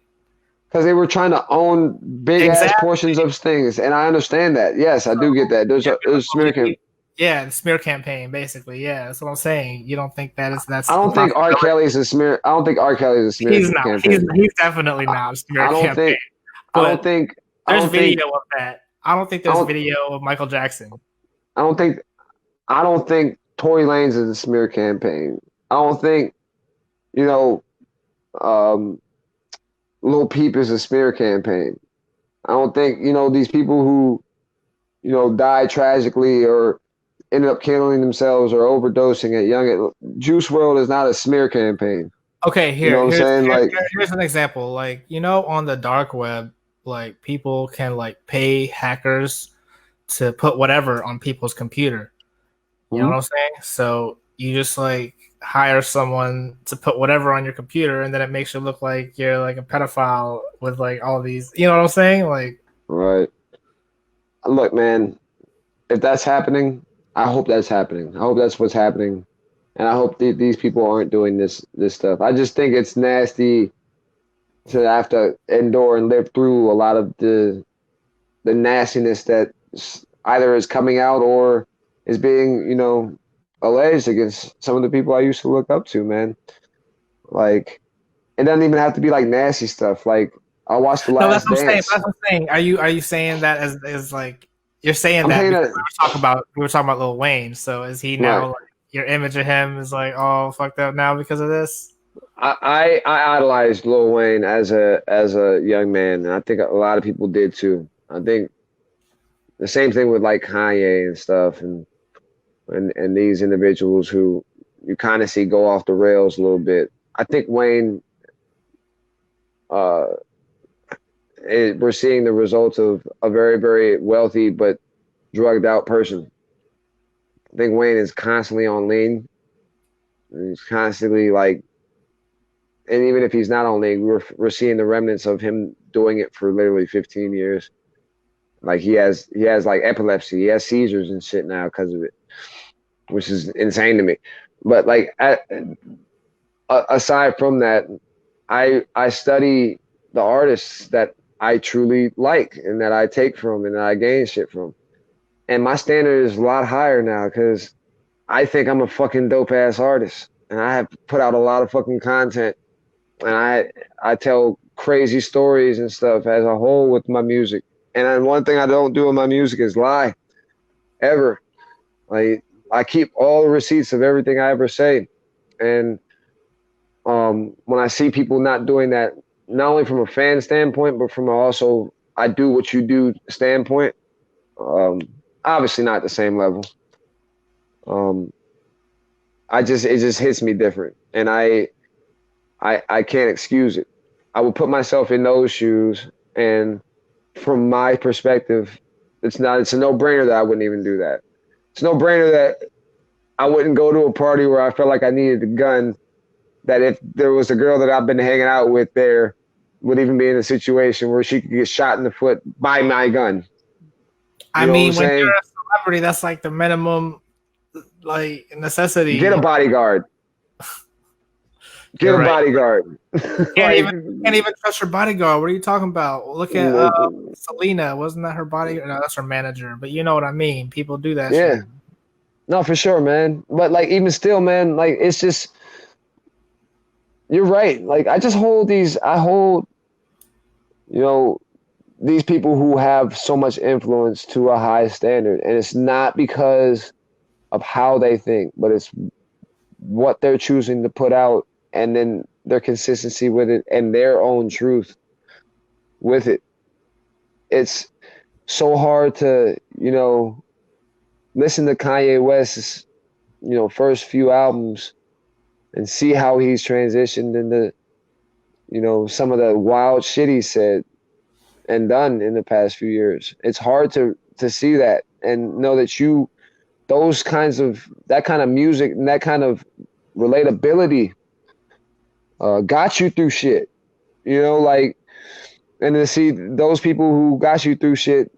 Because they were trying to own big ass Exactly. portions of things, and I understand that. Yes, I do get that. There's American. Yeah, the smear campaign, basically. Yeah, that's what I'm saying. You don't think I that's a don't think R. possibility? Kelly's a smear. I don't think R. Kelly's a smear He's not. He's campaign. he's definitely I, not a smear I don't campaign. think. I don't But think. I there's don't think. video of that. I don't think I there's don't. video of Michael Jackson. I don't think. I don't think Tory Lanez is a smear campaign. I don't think. You know. Um, Lil Peep is a smear campaign. I don't think these people who died tragically or ended up killing themselves or overdosing at young. Juice World is not a smear campaign. Okay, You know what I'm saying? Like, here's an example. Like on the dark web, like people can like pay hackers to put whatever on people's computer. You know what Mhm. I'm saying? So you just like hire someone to put whatever on your computer, and then it makes you look like you're like a pedophile with like all these. You know what I'm saying? Like, Right. Look, man, if that's happening, I hope that's happening. I hope that's what's happening, and I hope these people aren't doing this stuff. I just think it's nasty to have to endure and live through a lot of the nastiness that either is coming out or is being, alleged against some of the people I used to look up to, man. Like, it doesn't even have to be like nasty stuff. Like, I watched The no, that's Last what I'm saying. Dance. That's what I'm saying. Are you saying that as like you're saying I'm that saying because that, we were talking about Lil Wayne? So is he now right. like your image of him is like all fucked up now because of this? I idolized Lil Wayne as a young man, and I think a lot of people did too. I think the same thing with like Kanye and stuff, and these individuals who you kind of see go off the rails a little bit. I think Wayne, uh, we're seeing the results of a very, very wealthy but drugged out person. I think Wayne is constantly on lean. He's constantly like, and even if he's not on lean, we're seeing the remnants of him doing it for literally 15 years. Like he has like epilepsy, he has seizures and shit now because of it, which is insane to me. But like aside from that, I study the artists that I truly like and that I take from and that I gain shit from. And my standard is a lot higher now because I think I'm a fucking dope ass artist. And I have put out a lot of fucking content. And I tell crazy stories and stuff as a whole with my music. And then one thing I don't do in my music is lie. Ever. Like I keep all the receipts of everything I ever say. And when I see people not doing that, not only from a fan standpoint, but from also I do what you do standpoint, um, obviously not the same level. Um, it just hits me different, and I can't excuse it. I would put myself in those shoes, and from my perspective, it's a no brainer that I wouldn't even do that. It's no brainer that I wouldn't go to a party where I felt like I needed a gun. That if there was a girl that I've been hanging out with there, would even be in a situation where she could get shot in the foot by my gun. I You know what I'm mean, when you're saying? a celebrity, that's like the minimum like Get a necessity. bodyguard. Get You're a right. bodyguard. Can't Like, even can't even trust your bodyguard. What are you talking about? Look at Selena. Wasn't that her bodyguard? No, that's her manager. But you know what I mean. People do that shit. yeah, no, for sure, man. But like, even still, man, like, it's just, you're right. Like, I hold, you know, these people who have so much influence to a high standard. And it's not because of how they think, but it's what they're choosing to put out and then their consistency with it and their own truth with it. It's so hard to, listen to Kanye West's, first few albums and see how he's transitioned into, some of the wild shit he said and done in the past few years. It's hard to see that and know that that kind of music and that kind of relatability got you through shit. Like, and to see those people who got you through shit,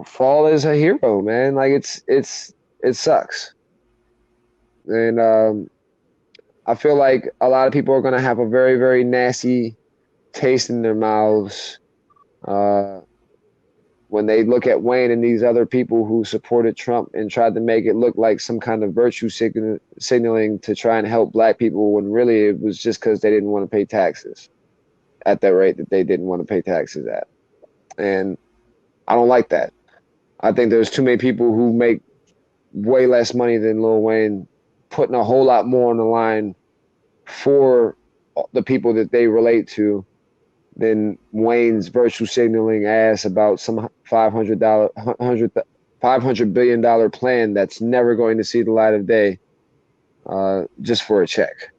fall as a hero, man. Like, it sucks. And I feel like a lot of people are gonna have a very, very nasty taste in their mouths uh, when they look at Wayne and these other people who supported Trump and tried to make it look like some kind of virtue signaling to try and help black people when really it was just because they didn't want to pay taxes at the rate that they didn't want to pay taxes at. And I don't like that. I think there's too many people who make way less money than Lil Wayne, putting a whole lot more on the line for the people that they relate to than Wayne's virtue signaling ass about some $500 billion plan that's never going to see the light of day, just for a check.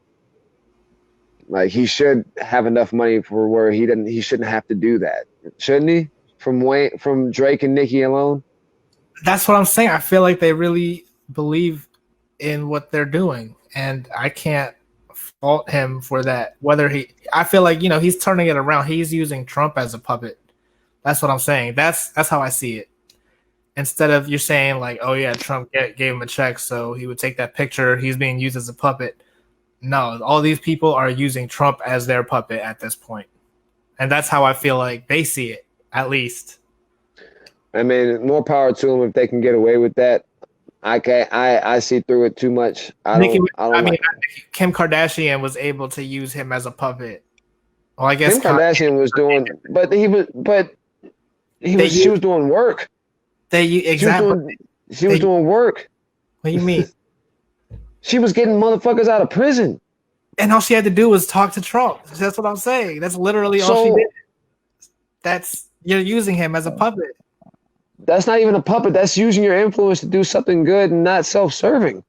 Like he should have enough money for where he shouldn't have to do that, shouldn't he? From Drake and Nicki alone. That's what I'm saying. I feel like they really believe in what they're doing, and I can't fault him for that. Whether I feel like he's turning it around. He's using Trump as a puppet. That's what I'm saying. That's how I see it. Instead of you're saying like, oh yeah, Trump gave him a check, so he would take that picture. He's being used as a puppet. No, all these people are using Trump as their puppet at this point, and that's how I feel like they see it, at least. I mean, more power to them if they can get away with that. I can't. I see through it too much. Nicki, I I don't mean, like. Kim Kardashian was able to use him as a puppet. Well, I guess Kim Kardashian was doing, but they she use was doing work. they She was exactly. doing, she was They, doing work. what do you mean? She was getting motherfuckers out of prison. And all she had to do was talk to Trump. That's what I'm saying. That's literally all she did. So That's You're using him as a puppet. that's not even a puppet. That's using your influence to do something good and not self-serving.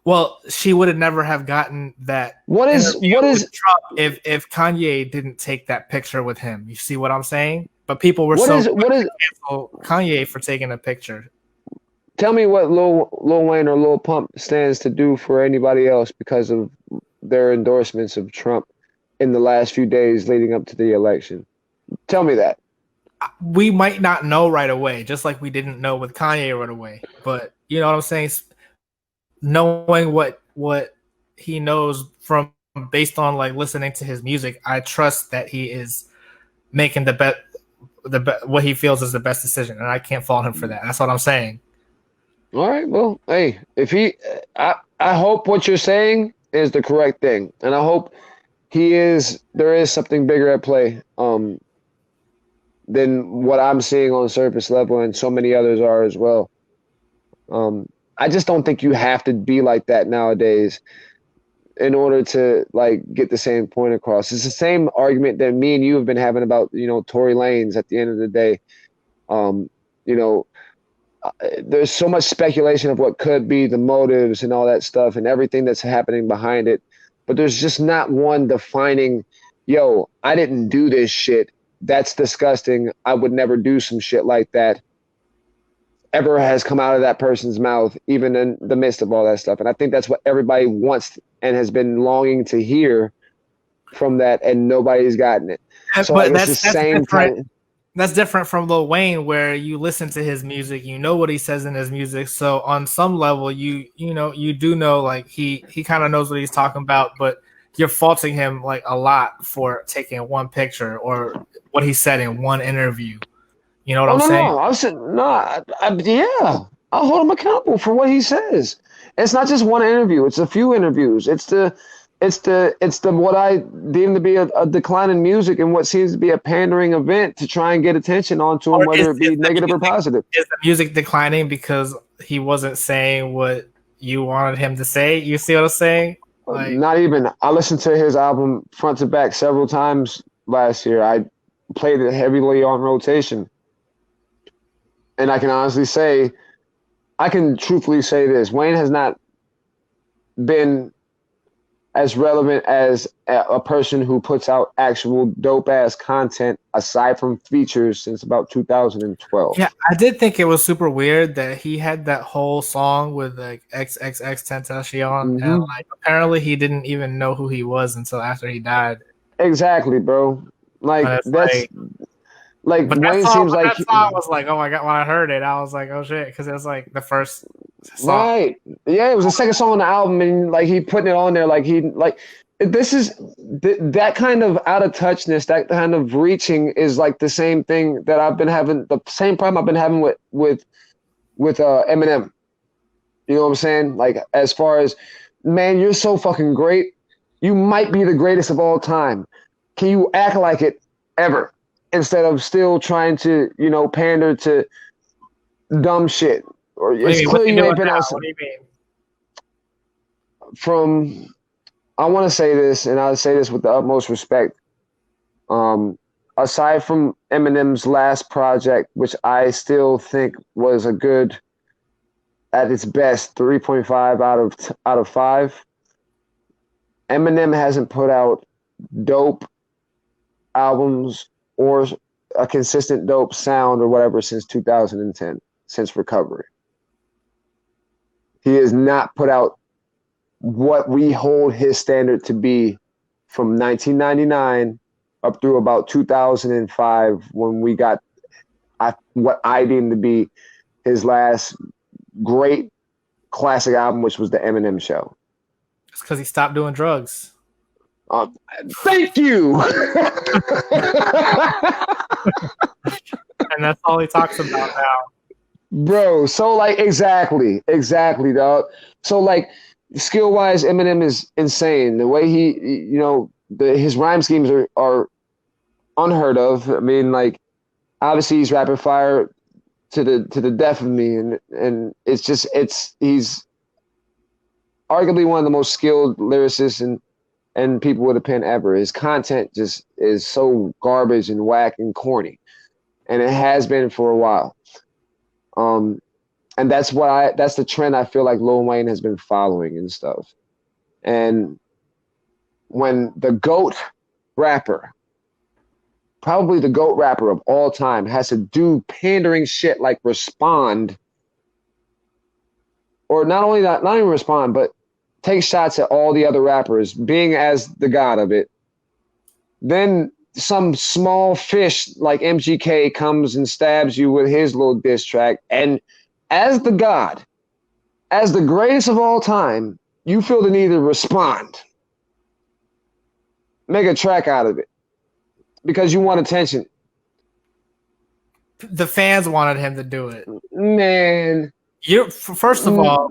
Well, she would have never have gotten that What is interview with Trump if Kanye didn't take that picture with him. You see what I'm saying? But people were what so is quick what to is cancel Kanye for taking a picture. tell me what Lil Wayne or Lil Pump stands to do for anybody else because of their endorsements of Trump in the last few days leading up to the election. Tell me that. We might not know right away, just like we didn't know with Kanye right away. But you know what I'm saying? Knowing what he knows from based on like listening to his music, I trust that he is making what he feels is the best decision, and I can't fault him for that. That's what I'm saying. All right. Well, hey, if I hope what you're saying is the correct thing, and I hope there is something bigger at play, than what I'm seeing on surface level, and so many others are as well. I just don't think you have to be like that nowadays in order to like get the same point across. It's the same argument that me and you have been having about, Tory Lanez at the end of the day. Um, you know, there's so much speculation of what could be the motives and all that stuff and everything that's happening behind it. But there's just not one defining, yo, I didn't do this shit. That's disgusting. I would never do some shit like that ever has come out of that person's mouth, even in the midst of all that stuff. And I think that's what everybody wants and has been longing to hear from that, and nobody's gotten it. So like But it's the that's same different. kind of, That's different from Lil Wayne, where you listen to his music, you know what he says in his music. So on some level, you do know like he kind of knows what he's talking about, but you're faulting him like a lot for taking one picture or what he said in one interview. You know what oh I'm no, saying? no. I said no, yeah. I'll hold him accountable for what he says. It's not just one interview, it's a few interviews. It's the what I deem to be a decline in music and what seems to be a pandering event to try and get attention onto him, Or whether it be negative or positive. is the music declining because he wasn't saying what you wanted him to say? You see what I'm saying? Like, Not even. I listened to his album front to back several times last year. I played it heavily on rotation. And I can honestly say, I can truthfully say this: Wayne has not been as relevant as a person who puts out actual dope ass content aside from features since about 2012. yeah, I did think it was super weird that he had that whole song with like XXX Tentacion, and Mm-hmm. like apparently he didn't even know who he was until after he died. Exactly, bro. And Like it's that's like, like Wayne seems but like that song was like, oh my god! When I heard it, I was like, oh shit, because it was like the first song. right. Yeah, it was the second song on the album, and like he putting it on there, like he like this is that kind of out of touchness, that kind of reaching is like the same thing that I've been having, the same problem I've been having with Eminem. You know what I'm saying? Like as far as, man, you're so fucking great. You might be the greatest of all time. Can you act like it ever instead of still trying to, pander to dumb shit? Or What do it's you mean? What's clear he you doing ain't been now? out What do you mean? from. I want to say this, and I'll say this with the utmost respect. Aside from Eminem's last project, which I still think was a good, at its best, 3.5 out of 5. Eminem hasn't put out dope albums or a consistent dope sound or whatever since 2010, since Recovery. He has not put out what we hold his standard to be from 1999 up through about 2005 when we got what I deem to be his last great classic album, which was the Eminem Show. It's because he stopped doing drugs. Thank you. And that's all he talks about now. Bro, so like exactly, dog. So like skill wise, Eminem is insane. The way his rhyme schemes are unheard of. I mean, like obviously he's rapid fire to the death of me, and he's arguably one of the most skilled lyricists and people with a pen ever. His content just is so garbage and whack and corny, and it has been for a while. And that's the trend I feel like Lil Wayne has been following and stuff. And when the GOAT rapper, probably the GOAT rapper of all time, has to do pandering shit like Respond, or not even Respond, but take shots at all the other rappers, being as the god of it, then some small fish like MGK comes and stabs you with his little diss track, and as the god, as the greatest of all time, you feel the need to respond. Make a track out of it. Because you want attention. The fans wanted him to do it. Man. First of all,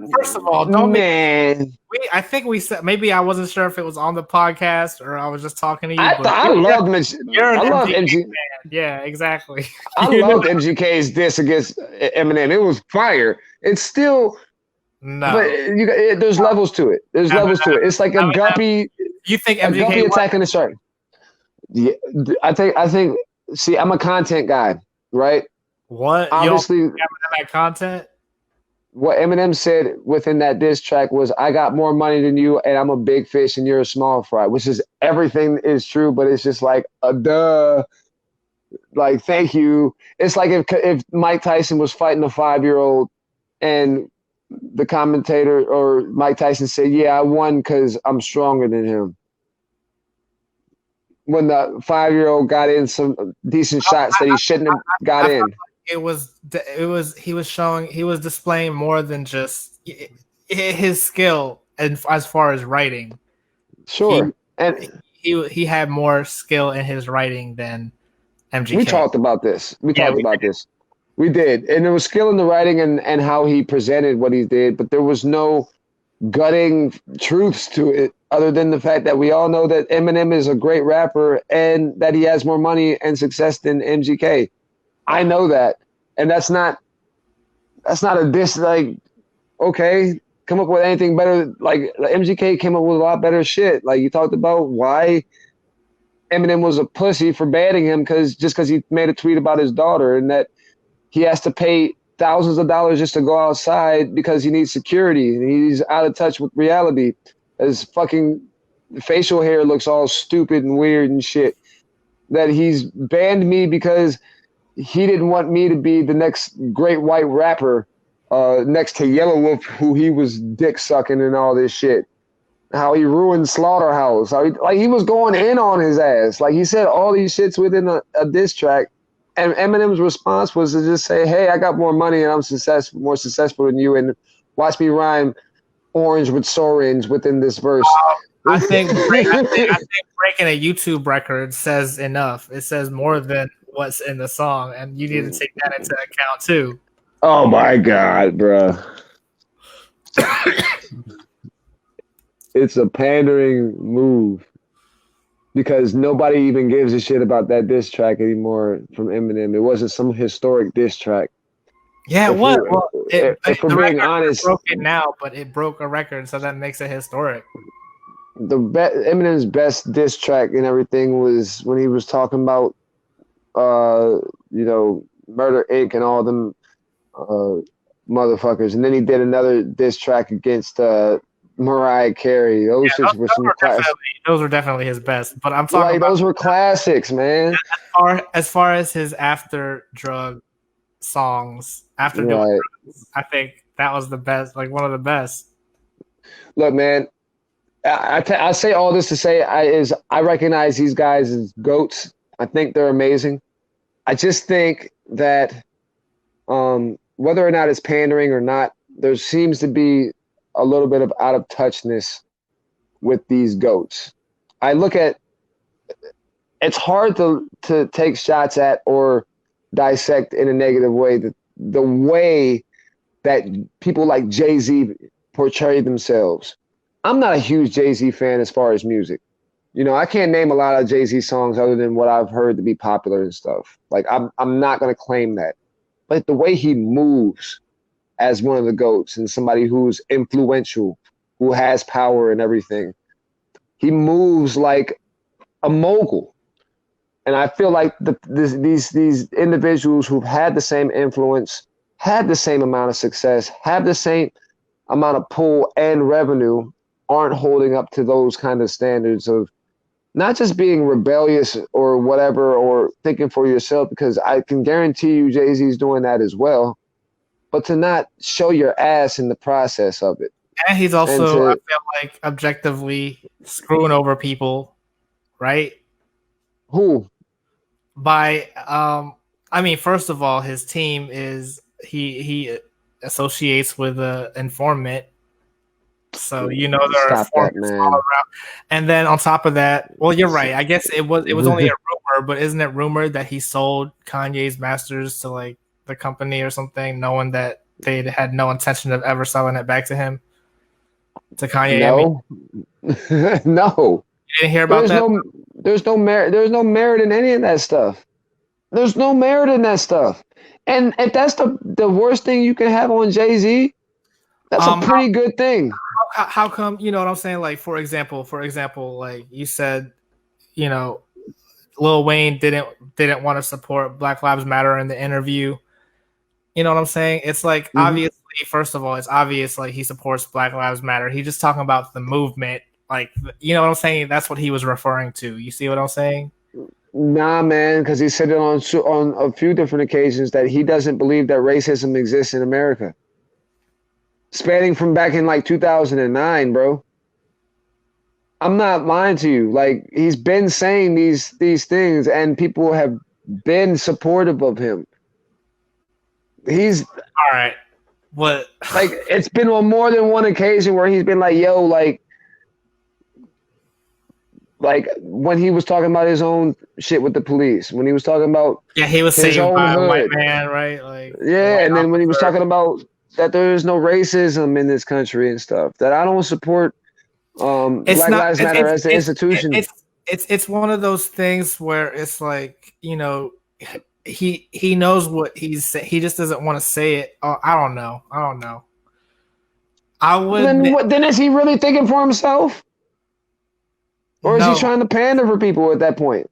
don't man. I think we said, maybe I wasn't sure if it was on the podcast or I was just talking to you. I love MGK. Fan. Yeah, exactly. I loved MGK's diss against Eminem. It was fire. It's still but there's levels to it. There's levels to it. It's like a guppy. You think MGK guppy attacking the shark? Yeah, I think. See, I'm a content guy, right? What? Obviously, you don't that content. What Eminem said within that diss track was, "I got more money than you, and I'm a big fish, and you're a small fry," which is everything is true, but it's just like a duh. Like, thank you. It's like if Mike Tyson was fighting a 5-year-old, and the commentator or Mike Tyson said, "Yeah, I won because I'm stronger than him." When the 5-year-old got in some decent shots that he shouldn't have got in. He was displaying more than just his skill and as far as writing. Sure. He had more skill in his writing than MGK. We talked about this. We did. And there was skill in the writing and how he presented what he did, but there was no gutting truths to it other than the fact that we all know that Eminem is a great rapper and that he has more money and success than MGK. I know that. And that's not a diss. Like, okay, come up with anything better. Like MGK came up with a lot better shit. Like, you talked about why Eminem was a pussy for banning him just because he made a tweet about his daughter, and that he has to pay thousands of dollars just to go outside because he needs security and he's out of touch with reality. His fucking facial hair looks all stupid and weird and shit. That he's banned me because he didn't want me to be the next great white rapper next to Yellow Wolf, who he was dick sucking and all this shit. How he ruined Slaughterhouse. He was going in on his ass. Like, he said all these shits within a diss track. And Eminem's response was to just say, "Hey, I got more money and I'm more successful than you, and watch me rhyme orange with orange within this verse." I think breaking a YouTube record says enough. It says more than what's in the song, and you need to take that into account too. Oh my God, bro. It's a pandering move. Because nobody even gives a shit about that diss track anymore from Eminem. It wasn't some historic diss track. Yeah, it was. Well, if we're being honest, broken now, but it broke a record, so that makes it historic. Eminem's best diss track and everything was when he was talking about, Murder Inc. and all them motherfuckers, and then he did another diss track against Mariah Carey. Yeah, Those shits were some class. those were definitely his best. But I'm talking Like about those were classics, man. as far as his after drug songs, after doing Right. drugs, I think that was the best, like one of the best. Look, man. I say all this to say I recognize these guys as goats. I think they're amazing. I just think that whether or not it's pandering or not, there seems to be a little bit of out of touchness with these goats. I look at it's hard to take shots at or dissect in a negative way the way that people like Jay-Z portray themselves. I'm not a huge Jay-Z fan as far as music. You know, I can't name a lot of Jay-Z songs other than what I've heard to be popular and stuff. Like I'm not gonna claim that. But the way he moves as one of the GOATs and somebody who's influential, who has power and everything, he moves like a mogul. And I feel like these individuals who've had the same influence, had the same amount of success, have the same amount of pull and revenue, aren't holding up to those kind of standards of not just being rebellious or whatever or thinking for yourself, because I can guarantee you Jay-Z's doing that as well, but to not show your ass in the process of it. And he's And also, I to feel like, objectively screwing over people, right? who? By I mean, first of all, his team is he associates with an informant, so you know there are Stop that, informants all man. around. And then on top of that, well, you're right. I guess it was only a rumor, but isn't it rumored that he sold Kanye's masters to like the company or something, knowing that they had no intention of ever selling it back to him, to Kanye? I mean, No. No. you didn't hear about There's that? no there's no merit in any of that stuff. There's no merit in that stuff. And if that's the worst thing you can have on Jay-Z, that's a How, pretty good thing. how come, you know what I'm saying? Like for example, like you said, you know, Lil Wayne didn't want to support Black Lives Matter in the interview. You know what I'm saying? It's like Hmm. obviously, first of all, it's obvious like he supports Black Lives Matter. He's just talking about the movement, like you know what I'm saying. That's what he was referring to. You see what I'm saying? Nah, man, because he said it on a few different occasions that he doesn't believe that racism exists in America. Spanning from back in like 2009, bro. I'm not lying to you. Like he's been saying these things, and people have been supportive of him. He's All right, what? like it's been on more than one occasion where he's been like, "Yo, like when he was talking about his own shit with the police, when he was talking about Yeah, he was his saved own by a white hood, man, right? Like a yeah, white and then when he was officer. talking about that there is no racism in this country and stuff, that I don't support It's Black not. Lives Matter as an institution. It's one of those things where it's like, you know, he knows what he just doesn't want to say it. Oh, I don't know. I don't know. I Then would what? Then is he really thinking for himself, or is he no. trying to pander for people at that point?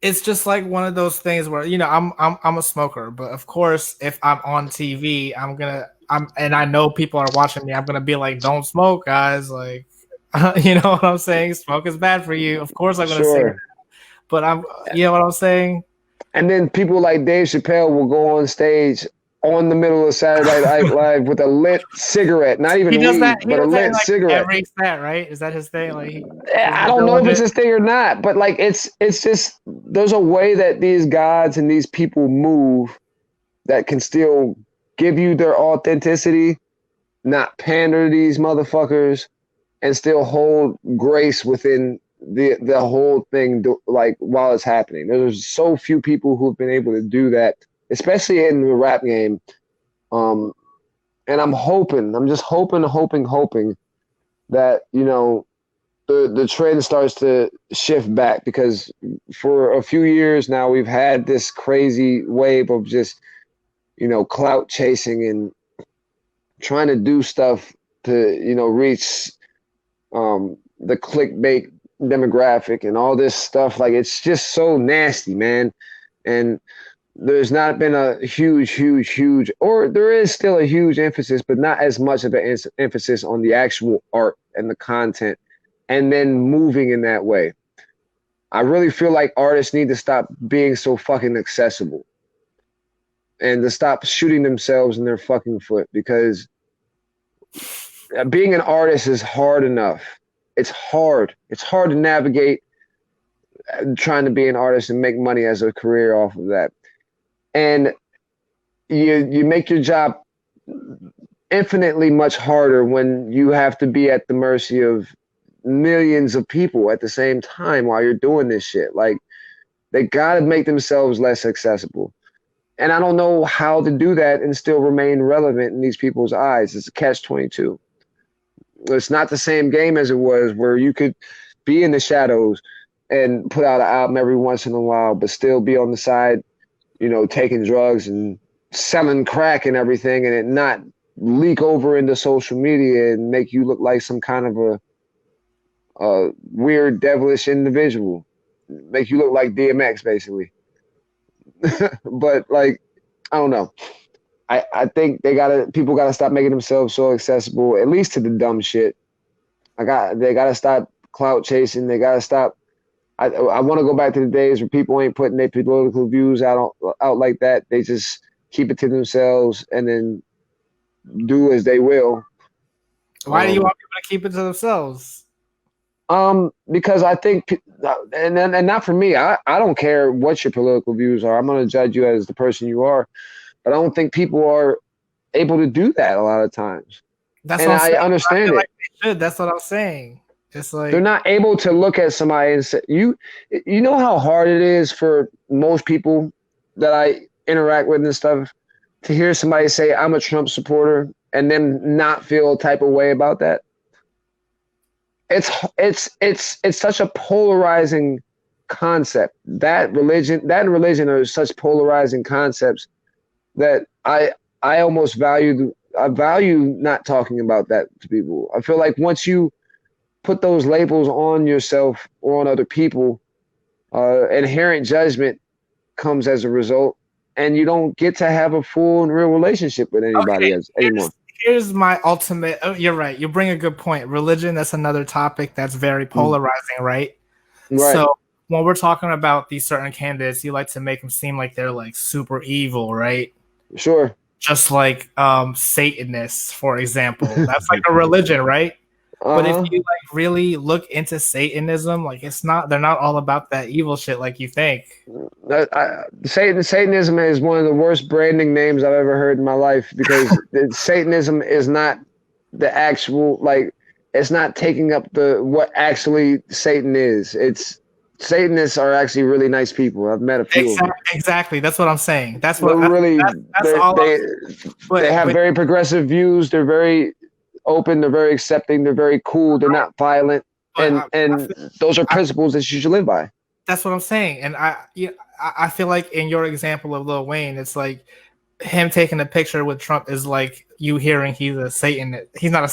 It's just like one of those things where, you know, I'm a smoker, but of course if I'm on TV, I'm and I know people are watching me, I'm gonna be like, don't smoke, guys. Like, you know what I'm saying? Smoke is bad for you. Of course I'm gonna say that, Sure. but you know what I'm saying? And then people like Dave Chappelle will go on stage on the middle of Saturday Night Live with a lit cigarette, not He even does that. weed, He but a does that in lit like cigarette. every set, right? Is that his thing? Like he's I been don't know doing if it's it. his thing or not, but like it's just there's a way that these gods and these people move that can still give you their authenticity, not pander to these motherfuckers, and still hold grace within the whole thing, like while it's happening. There's so few people who've been able to do that, especially in the rap game. Um, and I'm just hoping that the trend starts to shift back, because for a few years now we've had this crazy wave of just clout chasing and trying to do stuff to reach the clickbait demographic and all this stuff. Like it's just so nasty, man. And there's not been a huge, or there is still a huge emphasis, but not as much of an emphasis on the actual art and the content, and then moving in that way. I really feel like artists need to stop being so fucking accessible and to stop shooting themselves in their fucking foot because being an artist is hard enough. It's hard. It's hard to navigate trying to be an artist and make money as a career off of that. And you make your job infinitely much harder when you have to be at the mercy of millions of people at the same time while you're doing this shit. Like they gotta make themselves less accessible. And I don't know how to do that and still remain relevant in these people's eyes. It's a catch-22. It's not the same game as it was where you could be in the shadows and put out an album every once in a while, but still be on the side, you know, taking drugs and selling crack and everything, and it not leak over into social media and make you look like some kind of a weird, devilish individual. Make you look like DMX, basically. But like, I don't know. I think people gotta stop making themselves so accessible, at least to the dumb shit. They gotta stop clout chasing. They gotta stop. I want to go back to the days where people ain't putting their political views out like that. They just keep it to themselves and then do as they will. Why do you want people to keep it to themselves? Because I think, and not for me. I don't care what your political views are. I'm gonna judge you as the person you are. But I don't think people are able to do that a lot of times. That's and what I'm saying. I understand it. Like they should. That's what I'm saying. It's like they're not able to look at somebody and say, you know how hard it is for most people that I interact with and stuff to hear somebody say I'm a Trump supporter and then not feel a type of way about that. It's such a polarizing concept. That and religion are such polarizing concepts that I value not talking about that to people. I feel like once you put those labels on yourself or on other people, inherent judgment comes as a result, and you don't get to have a full and real relationship with anybody anymore. Here's my ultimate. Oh, you're right. You bring a good point. Religion, that's another topic that's very polarizing, right? So when we're talking about these certain candidates, you like to make them seem like they're like super evil, right? Sure. Just like Satanists, for example. That's like a religion, right? But if you like really look into Satanism, like they're not all about that evil shit like you think. Satanism is one of the worst branding names I've ever heard in my life because Satanism is not the actual, like, it's not taking up what actually Satan is. Satanists are actually really nice people. I've met a few of them. Exactly. That's what I'm saying. That's what they have very progressive views. They're very open. They're very accepting. They're very cool. They're not violent. And those are principles that you should live by. That's what I'm saying. And I feel like in your example of Lil Wayne, it's like him taking a picture with Trump is like you hearing he's a Satanist. He's not a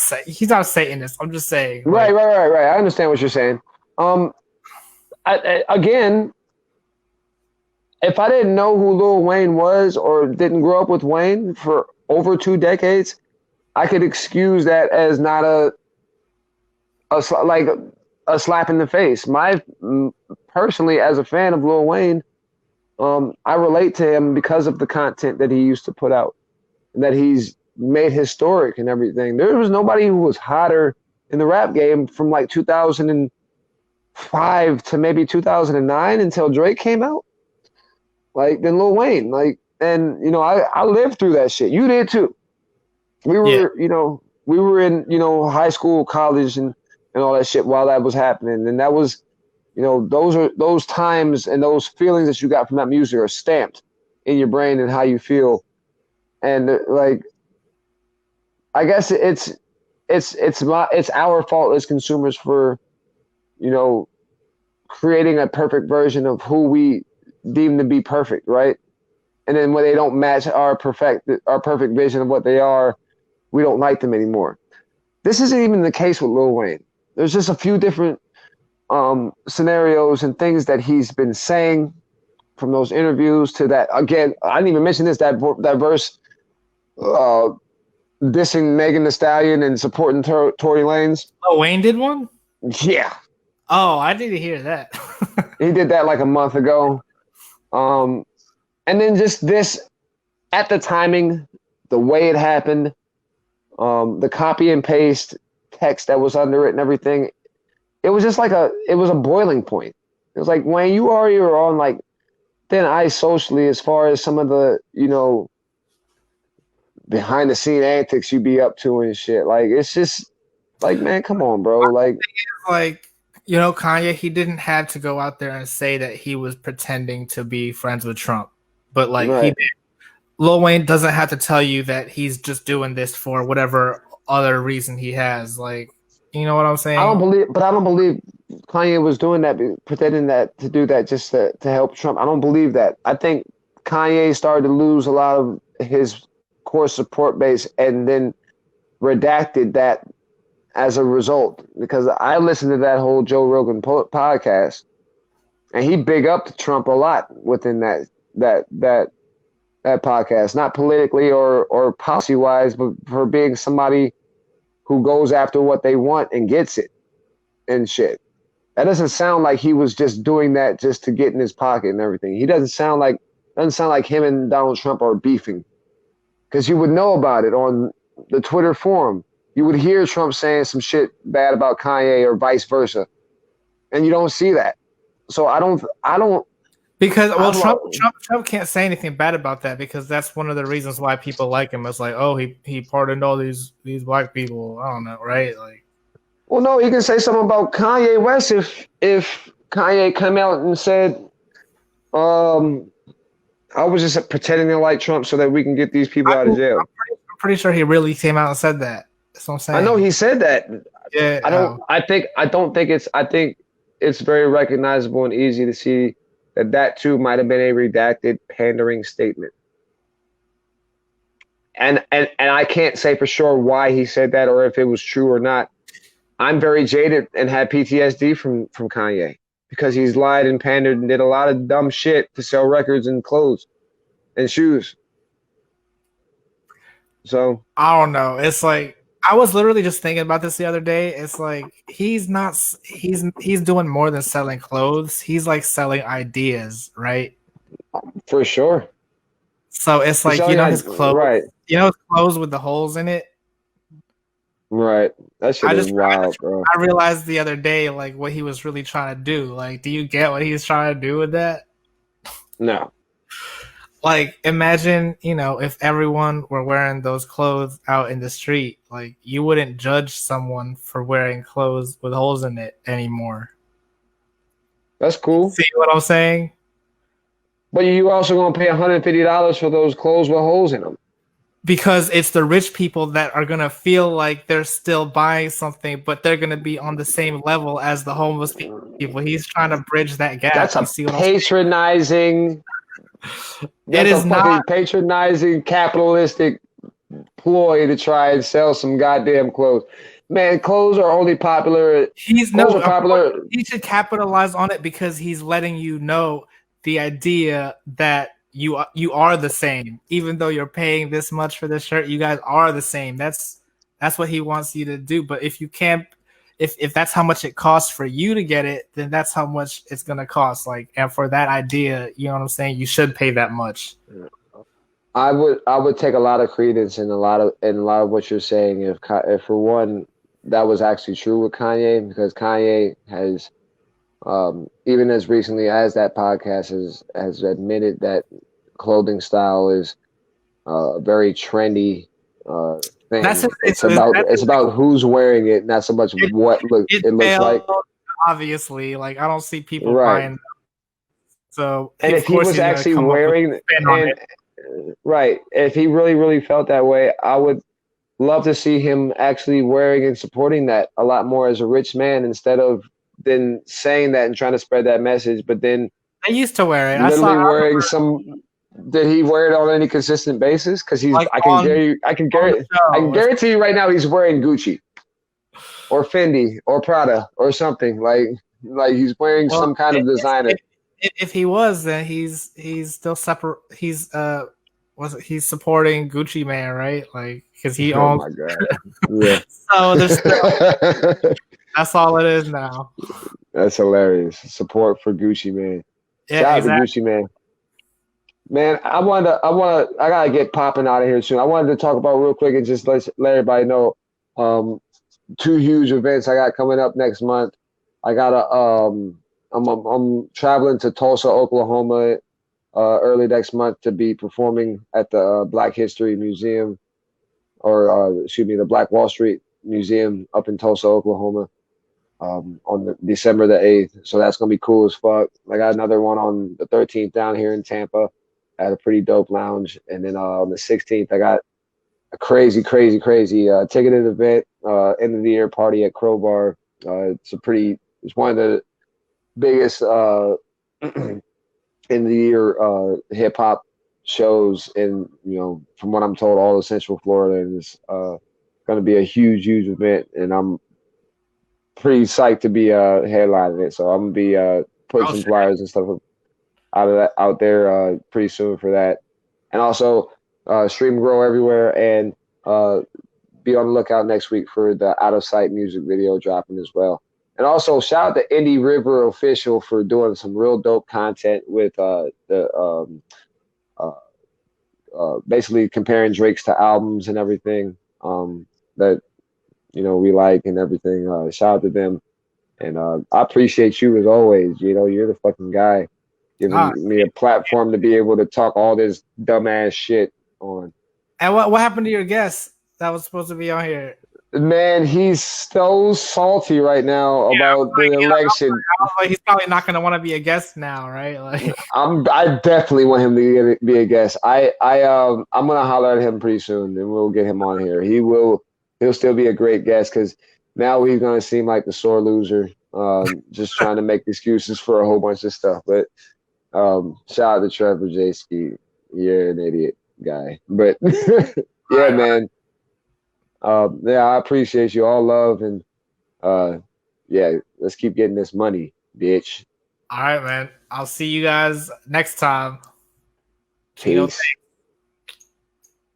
Satanist. I'm just saying. Right. I understand what you're saying. Again, if I didn't know who Lil Wayne was or didn't grow up with Wayne for over 2 decades, I could excuse that as not a slap in the face. Personally, as a fan of Lil Wayne, I relate to him because of the content that he used to put out, that he's made historic and everything. There was nobody who was hotter in the rap game from like 2005 to maybe 2009 until Drake came out, like, than Lil Wayne. Like, and you know, I lived through that shit. You did too. We were, we were in, high school, college, and all that shit while that was happening. And that was, those times and those feelings that you got from that music are stamped in your brain and how you feel. And like, I guess it's our fault as consumers for, creating a perfect version of who we deem to be perfect, right? And then when they don't match our perfect vision of what they are, we don't like them anymore. This isn't even the case with Lil Wayne. There's just a few different scenarios and things that he's been saying from those interviews to that again. I didn't even mention this that verse dissing Megan Thee Stallion and supporting Tory Lanez. Oh, Wayne did one? Yeah. Oh, I didn't hear that. He did that like a month ago. And then just this at the timing, the way it happened, the copy and paste text that was under it and everything, it was just like it was a boiling point. It was like, Wayne, you already were on like thin ice socially as far as some of the, behind the scene antics you be up to and shit. Like, it's just like, man, come on, bro. Like, Kanye, he didn't have to go out there and say that he was pretending to be friends with Trump, but like right. he did. Lil Wayne doesn't have to tell you that he's just doing this for whatever other reason he has. Like, you know what I'm saying? I don't believe Kanye was doing that, pretending to do that just to help Trump. I don't believe that. I think Kanye started to lose a lot of his core support base and then redacted that as a result, because I listened to that whole Joe Rogan podcast and he big up Trump a lot within that podcast, not politically or policy wise, but for being somebody who goes after what they want and gets it and shit. That doesn't sound like he was just doing that just to get in his pocket and everything. He doesn't sound like him and Donald Trump are beefing, because you would know about it on the Twitter forum. You would hear Trump saying some shit bad about Kanye or vice versa, and you don't see that. So I don't. Because Trump can't say anything bad about that, because that's one of the reasons why people like him. It's like, oh, he pardoned all these black people. I don't know, right? Like, well, no, he can say something about Kanye West if Kanye come out and said, I was just pretending to like Trump so that we can get these people out of jail. I'm pretty sure he really came out and said that. That's what I'm saying. I know he said that. Yeah. I think it's very recognizable and easy to see that too might have been a redacted pandering statement. And I can't say for sure why he said that or if it was true or not. I'm very jaded and had PTSD from Kanye, because he's lied and pandered and did a lot of dumb shit to sell records and clothes and shoes. So I don't know. It's like, I was literally just thinking about this the other day. It's like he's doing more than selling clothes. He's like selling ideas, right? For sure. So it's like, his clothes, right? His clothes with the holes in it. Right. That shit is wild, bro. I realized the other day, like, what he was really trying to do. Like, do you get what he was trying to do with that? No. Like, imagine, if everyone were wearing those clothes out in the street, like, you wouldn't judge someone for wearing clothes with holes in it anymore. That's cool. See what I'm saying? But you also gonna pay $150 for those clothes with holes in them. Because it's the rich people that are going to feel like they're still buying something, but they're going to be on the same level as the homeless people. He's trying to bridge that gap. That's a patronizing. It is not patronizing capitalistic ploy to try and sell some goddamn clothes. Man, clothes are only popular. He should capitalize on it, because he's letting you know the idea that you are the same, even though you're paying this much for this shirt. You guys are the same. That's what he wants you to do. But if you can't, if that's how much it costs for you to get it, then that's how much it's gonna cost. Like, and for that idea, you know what I'm saying, you should pay that much. I would take a lot of credence in a lot of what you're saying if for one that was actually true with Kanye, because Kanye has even as recently as that podcast has admitted that clothing style is a very trendy thing. It's about who's wearing it, not so much what it looks like. Obviously, like, I don't see people buying them. So, and if he was actually wearing if he really felt that way, I would love to see him actually wearing and supporting that a lot more as a rich man, instead of then saying that and trying to spead that message, but then I used to wear it. Did he wear it on any consistent basis? Because I can guarantee you right now he's wearing Gucci or Fendi or Prada or something like he's wearing some kind of designer. if he was, then he's still separate. He's supporting Gucci Man, right? Like because he Oh owns. my god. Yeah. So there's still that's all it is now. That's hilarious. Support for Gucci Man. Yeah, Shout out to exactly. Gucci Man. Man, I gotta get popping out of here soon. I wanted to talk about real quick and just let everybody know, um, two huge events I got coming up next month. I got I'm traveling to Tulsa, Oklahoma, early next month to be performing at the Black History Museum, or excuse me, the Black Wall Street Museum up in Tulsa, Oklahoma, on December the 8th. So that's gonna be cool as fuck. I got another one on the 13th down here in Tampa at a pretty dope lounge, and then on the 16th I got a crazy ticketed event, end of the year party at Crowbar. It's one of the biggest end of the year hip hop shows in, from what I'm told, all of Central Florida, and it's going to be a huge event, and I'm pretty psyched to be headlining it. So I'm gonna be putting Oh some shit! flyers and stuff out there pretty soon for that, and also stream grow everywhere, and be on the lookout next week for the Out of Sight music video dropping as well. And also shout out to Indie River Official for doing some real dope content with the uh, basically comparing Drake's to albums and everything, that we like and everything. Shout out to them. And I appreciate you as always. You're the fucking guy Ah, giving me a platform to be able to talk all this dumbass shit on. and what happened to your guest that was supposed to be on here? Man, he's so salty right now about the election. Like, he's probably not going to want to be a guest now, right? Like, I definitely want him to be a guest. I'm gonna holler at him pretty soon, and we'll get him on here. He'll still be a great guest because now he's gonna seem like the sore loser, just trying to make excuses for a whole bunch of stuff. But shout out to Trevor J. Ski. You're an idiot guy, but all yeah, right, man. Yeah, I appreciate you. All love, and uh, yeah, let's keep getting this money, bitch. all right, man. I'll see you guys next time. Chino. Peace.